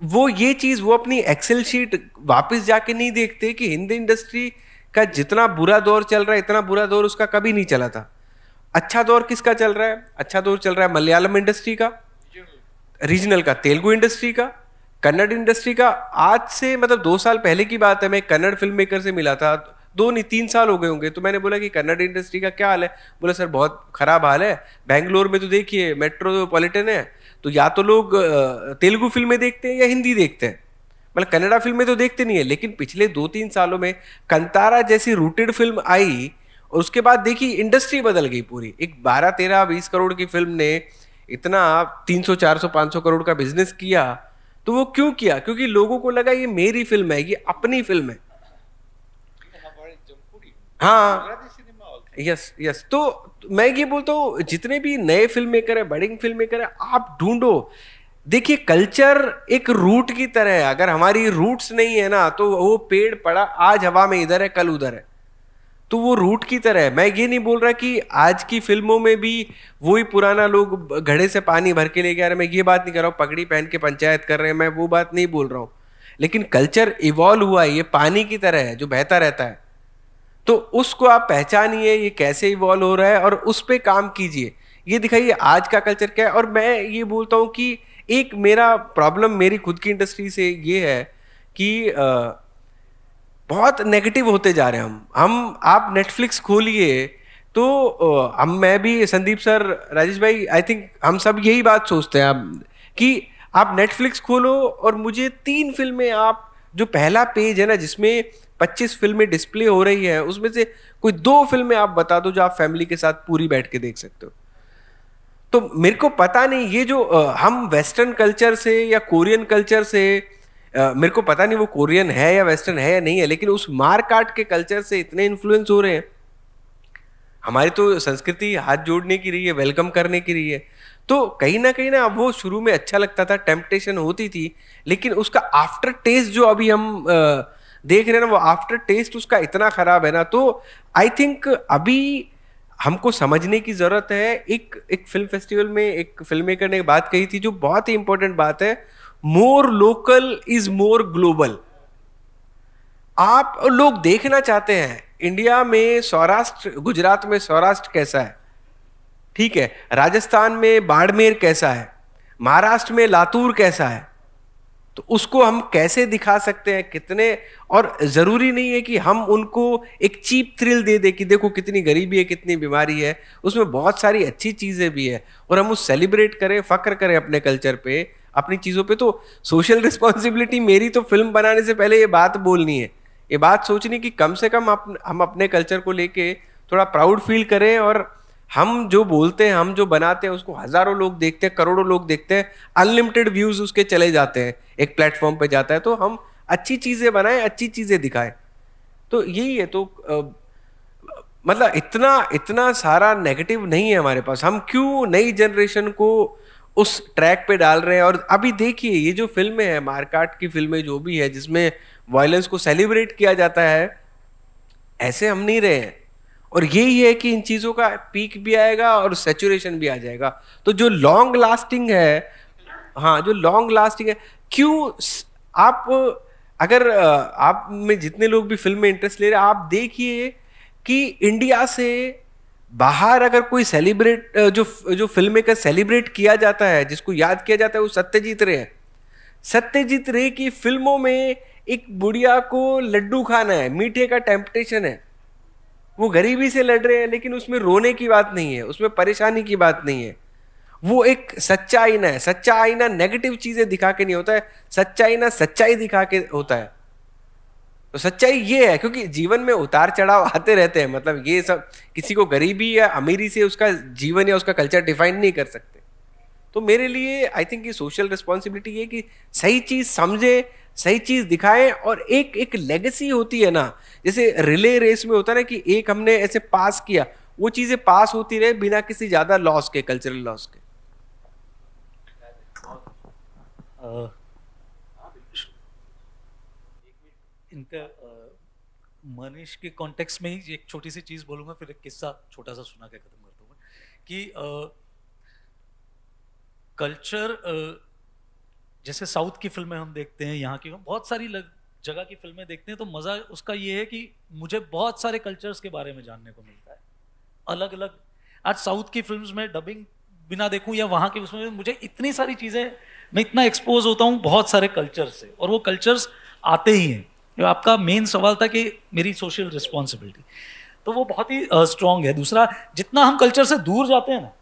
वो ये चीज, वो अपनी एक्सेल शीट वापस जाके नहीं देखते कि हिंदी इंडस्ट्री का जितना बुरा दौर चल रहा है, इतना बुरा दौर उसका कभी नहीं चला था। अच्छा दौर किसका चल रहा है? अच्छा दौर चल रहा है मलयालम इंडस्ट्री का, रीजनल का, तेलुगु इंडस्ट्री का, कन्नड़ इंडस्ट्री का। आज से मतलब 2 साल पहले की बात है, मैं कन्नड़ फिल्म मेकर से मिला था, 2 नहीं 3 साल हो गए होंगे। तो मैंने बोला कि कन्नड़ इंडस्ट्री का क्या हाल है? बोला सर बहुत खराब हाल है, बैंगलोर में तो देखिए मेट्रोपॉलिटन है, तो या तो लोग तेलुगु फिल्में देखते हैं या हिंदी देखते हैं, मतलब कन्नड़ा फिल्में तो देखते नहीं है। लेकिन पिछले 2-3 सालों में कंतारा जैसी रूटेड फिल्म आई और उसके बाद देखी इंडस्ट्री बदल गई पूरी। एक 12, 13, 20 करोड़ की फिल्म ने इतना 300, 400, 500 करोड़ का बिजनेस किया। तो वो क्यों किया? क्योंकि लोगों को लगा ये मेरी फिल्म है, ये अपनी फिल्म है। हाँ, यस। तो मैं ये बोलता हूँ, जितने भी नए फिल्म मेकर है, बड़े फिल्म मेकर है, आप ढूंढो। देखिए कल्चर एक रूट की तरह है, अगर हमारी रूट्स नहीं है ना, तो वो पेड़ पड़ा आज हवा में इधर है, कल उधर है, तो वो रूट की तरह है। मैं ये नहीं बोल रहा कि आज की फिल्मों में भी वही पुराना लोग घड़े से पानी भर के लेके आ रहे हैं, मैं ये बात नहीं कर रहा हूँ, पगड़ी पहन के पंचायत कर रहे हैं, मैं वो बात नहीं बोल रहा हूँ। लेकिन कल्चर इवॉल्व हुआ है, ये पानी की तरह है जो बहता रहता है। तो उसको आप पहचानिए ये कैसे इवॉल्व हो रहा है और उस पे काम कीजिए, ये दिखाइए आज का कल्चर क्या है। और मैं ये बोलता हूँ कि एक मेरा प्रॉब्लम मेरी खुद की इंडस्ट्री से ये है कि बहुत नेगेटिव होते जा रहे हैं हम आप नेटफ्लिक्स खोलिए तो हम मैं भी संदीप सर राजेश भाई आई थिंक हम सब यही बात सोचते हैं आप कि आप नेटफ्लिक्स खोलो और मुझे 3 फिल्में आप जो पहला पेज है ना जिसमें 25 फिल्में डिस्प्ले हो रही है उसमें से कोई 2 फिल्में आप बता दो जो आप फैमिली के साथ पूरी बैठ के देख सकते हो। तो मेरे को पता नहीं ये जो हम वेस्टर्न कल्चर से या कोरियन कल्चर से मेरे को पता नहीं वो कोरियन है या वेस्टर्न है या नहीं है, लेकिन उस मार काट के कल्चर से इतने इन्फ्लुएंस हो रहे हैं। हमारी तो संस्कृति हाथ जोड़ने की रही है, वेलकम करने की रही है। तो कहीं ना अब वो शुरू में अच्छा लगता था, टेम्पटेशन होती थी, लेकिन उसका आफ्टर टेस्ट जो अभी हम देख रहे हैं ना वो आफ्टर टेस्ट उसका इतना खराब है ना। तो आई थिंक अभी हमको समझने की जरूरत है। एक फिल्म फेस्टिवल में एक फिल्म मेकर ने एक बात कही थी जो बहुत ही इंपॉर्टेंट बात है, मोर लोकल इज मोर ग्लोबल। आप लोग देखना चाहते हैं इंडिया में सौराष्ट्र, गुजरात में सौराष्ट्र कैसा है, ठीक है, राजस्थान में बाड़मेर कैसा है, महाराष्ट्र में लातूर कैसा है, तो उसको हम कैसे दिखा सकते हैं कितने। और जरूरी नहीं है कि हम उनको एक चीप थ्रिल दे दे कि देखो कितनी गरीबी है, कितनी बीमारी है, उसमें बहुत सारी अच्छी चीजें भी है और हम उस सेलिब्रेट करें, फक्र करें अपने कल्चर पे, अपनी चीजों पे। तो सोशल रिस्पॉन्सिबिलिटी मेरी तो फिल्म बनाने से पहले ये बात बोलनी है, ये बात सोचनी कि कम से कम हम अपने कल्चर को लेके थोड़ा प्राउड फील करें और हम जो बोलते हैं, हम जो बनाते हैं उसको हजारों लोग देखते हैं, करोड़ों लोग देखते हैं, अनलिमिटेड व्यूज उसके चले जाते हैं, एक प्लेटफॉर्म पे जाता है। तो हम अच्छी चीजें बनाएं, अच्छी चीजें दिखाएं, तो यही है। तो मतलब इतना सारा नेगेटिव नहीं है हमारे पास। हम क्यों नई जनरेशन को उस ट्रैक पे डाल रहे हैं? और अभी देखिए ये जो फिल्में हैं, मारकाट की फिल्में जो भी है जिसमें वायलेंस को सेलिब्रेट किया जाता है, ऐसे हम नहीं रहे हैं। और यही है कि इन चीजों का पीक भी आएगा और सैचुरेशन भी आ जाएगा। तो जो लॉन्ग लास्टिंग है, हाँ जो लॉन्ग लास्टिंग है, क्यों आप अगर आप में जितने लोग भी फिल्म में इंटरेस्ट ले रहे हैं, आप देखिए कि इंडिया से बाहर अगर कोई सेलिब्रेट जो फिल्म मेकर सेलिब्रेट किया जाता है, जिसको याद किया जाता है, वो सत्यजीत रे है। सत्यजीत रे की फिल्मों में एक बुढ़िया को लड्डू खाना है, मीठे का टेम्पटेशन है, वो गरीबी से लड़ रहे हैं, लेकिन उसमें रोने की बात नहीं है, उसमें परेशानी की बात नहीं है। वो एक सच्चा आईना है। सच्चा आईना नेगेटिव चीजें दिखा के नहीं होता है, सच्चा आईना सच्चाई दिखा के होता है। तो सच्चाई ये है, क्योंकि जीवन में उतार चढ़ाव आते रहते हैं, मतलब ये सब किसी को गरीबी या अमीरी से उसका जीवन या उसका कल्चर डिफाइन नहीं कर सकते। तो मेरे लिए आई थिंक ये सोशल रिस्पॉन्सिबिलिटी है कि सही चीज समझे, सही चीज दिखाएं। और एक लेगेसी होती है ना, जैसे रिले रेस में होता है ना कि एक हमने ऐसे पास किया, वो चीजें पास होती रहे बिना किसी ज्यादा लॉस के, कल्चरल लॉस के। इनका मनीष के कॉन्टेक्स्ट में ही एक छोटी सी चीज बोलूंगा, फिर एक किस्सा छोटा सा सुना के खत्म करता हूँ कि कल्चर जैसे साउथ की फिल्में हम देखते हैं, यहाँ की बहुत सारी जगह की फिल्में देखते हैं, तो मजा उसका ये है कि मुझे बहुत सारे कल्चर्स के बारे में जानने को मिलता है, अलग अलग। आज साउथ की फिल्म्स में डबिंग बिना देखूं या वहाँ की उसमें मुझे इतनी सारी चीजें, मैं इतना एक्सपोज होता हूँ बहुत सारे कल्चर से, और वो कल्चर्स आते ही हैं। आपका मेन सवाल था कि मेरी सोशल रिस्पॉन्सिबिलिटी, तो वो बहुत ही स्ट्रांग है। दूसरा, जितना हम कल्चर से दूर जाते हैं ना,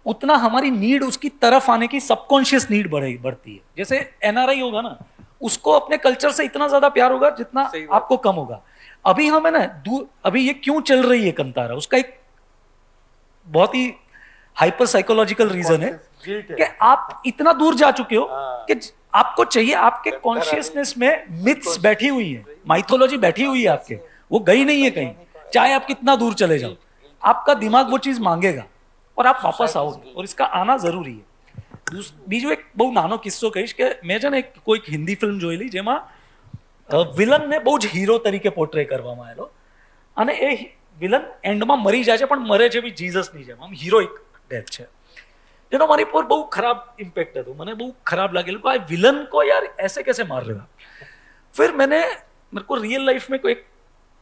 उतना हमारी नीड उसकी तरफ आने की सबकॉन्शियस नीड बढ़ती है। जैसे एनआरआई होगा ना, उसको अपने कल्चर से इतना ज्यादा प्यार होगा जितना आपको कम होगा। अभी हम है ना अभी ये क्यों चल रही है कंतारा, उसका एक बहुत ही हाइपर साइकोलॉजिकल रीजन है कि आप इतना दूर जा चुके हो कि आपको चाहिए, आपके कॉन्शियसनेस में मिथ्स बैठी हुई है, माइथोलॉजी बैठी हुई है आपके, वो गई नहीं है कहीं। चाहे आप कितना दूर चले जाओ, आपका दिमाग वो चीज मांगेगा और आप वापस आओगे, और इसका आना जरूरी है। बीजो एक बहुत नानो किस्सो कहीश કે મેં છે ને કોઈ હિન્દી ફિલ્મ જોયેલી જેમાં વિલનને બહુ જ હીરો તરીકે પોર્ટ્રે કરવામાં આવેલો, અને એ વિલન એન્ડમાં મરી જાય છે, પણ મરે છે બી જીસસની જેમ, આમ હીરોઇક ડેથ છે, જેનો મારી પર બહુ ખરાબ ઇમ્પેક્ટ હતો, મને બહુ ખરાબ लागेલું कि विलन को यार ऐसे कैसे मार रहे हो। फिर मेरे को रियल लाइफ में कोई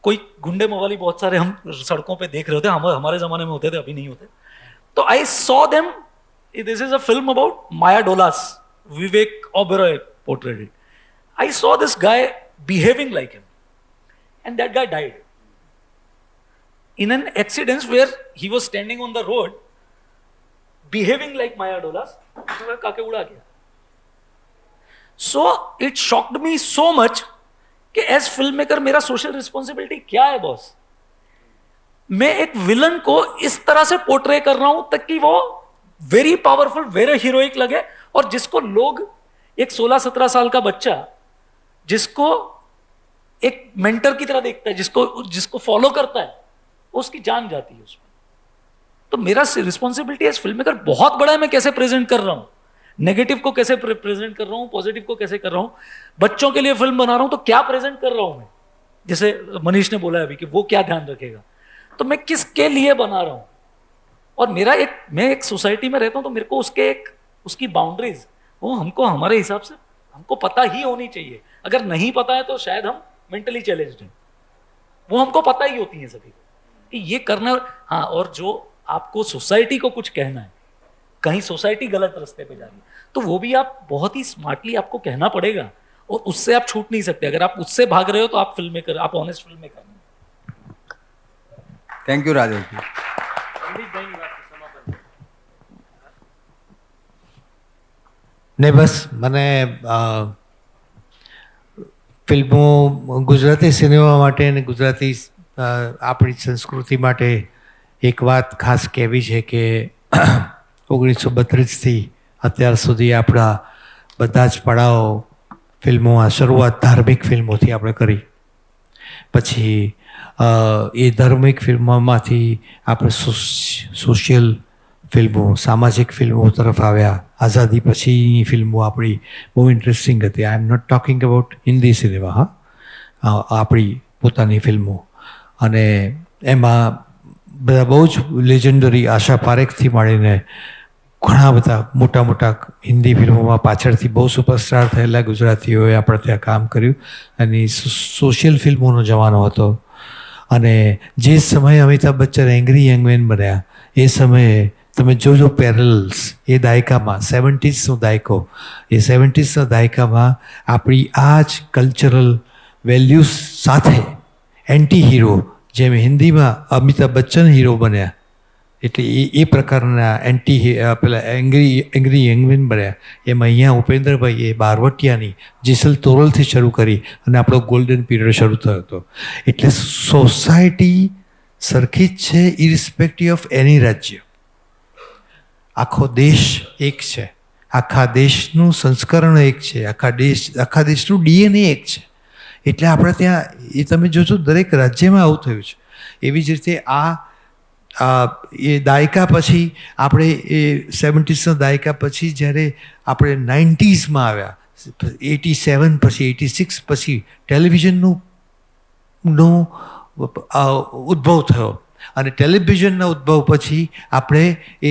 कोई गुंडे मवाली बहुत सारे हम सड़कों पे देख रहे होते, हम हमारे जमाने में होते थे, अभी नहीं होते. तो I saw them. This is a film about Maya Dolas. Vivek Oberoi portrayed it. I saw this guy behaving like him, and that guy died in an accident where he was standing on the road behaving like Maya Dolas. काके उड़ा गया. So it shocked me so much कि as film maker मेरा social responsibility क्या है boss. मैं एक villain को इस तरह से पोर्ट्रे कर रहा हूं ताकि वो वेरी पावरफुल, वेरी हीरोइक लगे, और जिसको लोग, एक 16-17 साल का बच्चा जिसको एक मेंटर की तरह देखता है, जिसको फॉलो करता है, उसकी जान जाती है उसमें. तो मेरा रिस्पॉन्सिबिलिटी एज फिल्म मेकर बहुत बड़ा है. मैं कैसे प्रेजेंट कर रहा हूं, नेगेटिव को कैसे प्रेजेंट कर रहा हूं, पॉजिटिव को कैसे कर रहा हूं. बच्चों के लिए फिल्म बना रहा हूं तो क्या प्रेजेंट कर रहा हूं मैं, जैसे मनीष ने बोला अभी कि वो क्या ध्यान रखेगा, तो मैं किसके लिए बना रहा हूं. और मैं एक सोसाइटी में रहता हूं तो मेरे को उसकी बाउंड्रीज वो हमको हमारे हिसाब से हमको पता ही होनी चाहिए. अगर नहीं पता है तो शायद हम मेंटली चैलेंज्ड हैं. वो हमको पता ही होती है सभी को कि ये करना. हाँ, और जो आपको सोसाइटी को कुछ कहना है, कहीं सोसाइटी गलत रास्ते पे जा रही है, तो वो भी आप बहुत ही स्मार्टली आपको कहना पड़ेगा, और उससे आप छूट नहीं सकते. अगर आप उससे भाग रहे हो तो आप फिल्म मेकर, आप ऑनेस्ट फिल्म मेकर नहीं. થેન્ક યુ રાજેશજી. ને બસ મને ફિલ્મો, ગુજરાતી સિનેમા માટે અને ગુજરાતી આપણી સંસ્કૃતિ માટે એક વાત ખાસ કહેવી છે કે 1932થી અત્યાર સુધી આપણા બધા જ પડાવો ફિલ્મોમાં શરૂઆત ધાર્મિક ફિલ્મોથી આપણે કરી. પછી એ ધાર્મિક ફિલ્મોમાંથી આપણે સોશિયલ ફિલ્મો, સામાજિક ફિલ્મો તરફ આવ્યા. આઝાદી પછીની ફિલ્મો આપણી બહુ ઇન્ટરેસ્ટિંગ હતી. I am not talking about Hindi cinema, હા, આપણી પોતાની ફિલ્મો. અને એમાં બધા બહુ જ લેજેન્ડરી, આશા પારેખથી માંડીને ઘણા બધા મોટા મોટા હિન્દી ફિલ્મોમાં પાછળથી બહુ સુપરસ્ટાર થયેલા ગુજરાતીઓએ આપણે ત્યાં કામ કર્યું. અને સોશિયલ ફિલ્મોનો જમાનો હતો. અને જે સમયે Amitabh Bachchan angry young man બન્યા, એ સમયે તમે જોજો પેરેલલ્સ. એ દાયકામાં 70sનો દાયકો, એ 70sના દાયકામાં આપણી આ જ કલ્ચરલ વેલ્યુઝ સાથે એન્ટી હીરો, જેમ હિન્દીમાં અમિતાભ બચ્ચન હીરો બન્યા, એટલે એ પ્રકારના પેલા એંગ્રી યંગમેન બન્યા. એમાં અહીંયા ઉપેન્દ્રભાઈએ બારવટિયાની જેસલ તોરલથી શરૂ કરી અને આપણો ગોલ્ડન પીરિયડ શરૂ થયો હતો. એટલે સોસાયટી સરખી જ છે, ઇરિસ્પેક્ટિવ ઓફ એની રાજ્ય. આખો દેશ એક છે, આખા દેશનું સંસ્કરણ એક છે, આખા દેશનું DNA એક છે. એટલે આપણે ત્યાં એ તમે જોશો દરેક રાજ્યમાં આવું થયું છે. એવી જ રીતે એ દાયકા પછી આપણે એ 70sના દાયકા પછી જ્યારે આપણે 90sમાં આવ્યા, 87 પછી 86 પછી ટેલિવિઝનનો ઉદ્ભવ થયો. અને ટેલિવિઝનના ઉદ્ભવ પછી આપણે એ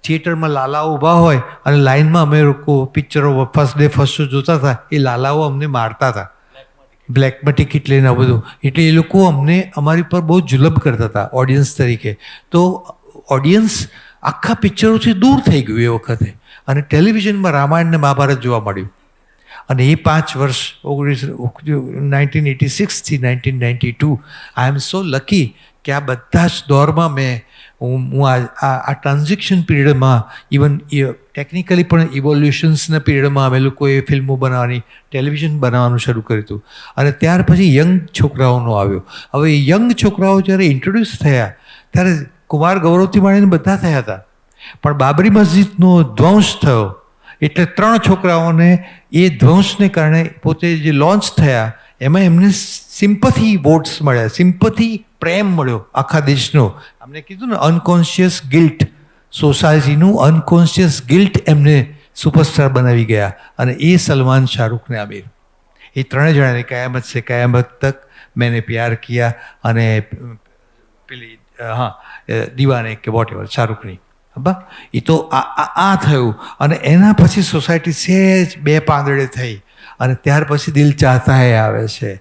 થિયેટરમાં લાલાઓ ઊભા હોય અને લાઇનમાં અમે લોકો પિક્ચરો ફર્સ્ટ ડે ફર્સ્ટ શો જોતા હતા, એ લાલાઓ અમને મારતા હતા, બ્લેકમાં ટિકિટ લઈને આ બધું. એટલે એ લોકો અમને અમારી પર બહુ જુલમ કરતા હતા ઓડિયન્સ તરીકે. તો ઓડિયન્સ આખા પિક્ચરોથી દૂર થઈ ગયું એ વખતે, અને ટેલિવિઝનમાં રામાયણ ને મહાભારત જોવા મળ્યું. અને એ 5 વર્ષ 1986થી 1992 આઈ એમ સો લકી કે આ બધા જ દોરમાં હું આ ટ્રાન્ઝિક્શન પીરિયડમાં, ઇવન ટેકનિકલી પણ ઇવોલ્યુશન્સના પીરિયડમાં અમે લોકોએ ફિલ્મો બનાવવાની, ટેલિવિઝન બનાવવાનું શરૂ કર્યું હતું. અને ત્યાર પછી યંગ છોકરાઓનો આવ્યો. હવે યંગ છોકરાઓ જ્યારે ઇન્ટ્રોડ્યુસ થયા ત્યારે કુમાર ગૌરવથી માંડીને બધા થયા હતા, પણ બાબરી મસ્જિદનો ધ્વંસ થયો એટલે 3 છોકરાઓને એ ધ્વંસને કારણે પોતે જે લોન્ચ થયા એમાં એમને સિમ્પથી વોટ્સ મળ્યા, સિમ્પથી પ્રેમ મળ્યો આખા દેશનો. અમને કીધું ને અનકોન્શિયસ ગિલ્ટ, સોસાયટીનું અનકોન્શિયસ ગિલ્ટ એમને સુપરસ્ટાર બનાવી ગયા. અને એ સલમાન, શાહરૂખ ને આમિર, એ 3 જણાને કયામત સે કયામત તક, મેને પ્યાર કિયા અને પેલી દીવાને કે વોટ એવર શાહરૂખની. એ તો આ થયું. અને એના પછી સોસાયટી સહેજ 2 પાંદડે થઈ, અને ત્યાર પછી દિલ ચાહતા હે આવે છે.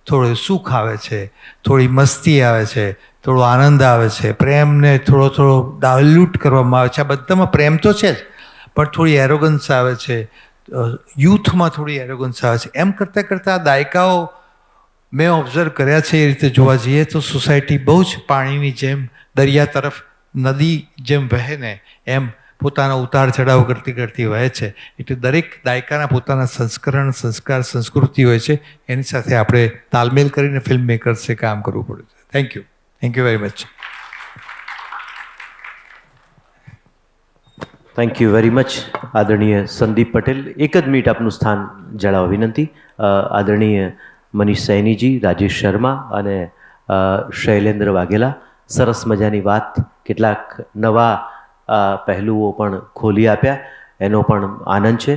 થોડું સુખ આવે છે, થોડી મસ્તી આવે છે, થોડો આનંદ આવે છે, પ્રેમને થોડો ડાયલ્યુટ કરવામાં આવે છે. આ બધામાં પ્રેમ તો છે જ, પણ થોડી એરોગન્સ આવે છે, યુથમાં થોડી એરોગન્સ આવે છે. એમ કરતાં કરતાં આ દાયકાઓ મેં ઓબ્ઝર્વ કર્યા છે. એ રીતે જોવા જઈએ તો સોસાયટી બહુ જ પાણીની જેમ દરિયા તરફ નદી જેમ વહે ને એમ પોતાના ઉતાર ચઢાવ કરતી વહે છે. એટલે દરેક દાયકાના પોતાના સંસ્કરણ, સંસ્કાર, સંસ્કૃતિ હોય છે. એની સાથે આપણે તાલમેલ કરીને ફિલ્મ મેકર્સે કામ કરવું પડે છે. Thank you very much. Thank you very much આદરણીય સંદીપ પટેલ. એક જ મિનિટ આપનું સ્થાન જણાવવા વિનંતી. આદરણીય મનીષ સૈનીજી, રાજેશ શર્મા અને શૈલેન્દ્ર વાઘેલા સરસ મજાની વાત, કેટલાક નવા પહેલુઓ પણ ખોલી આપ્યા, એનો પણ આનંદ છે.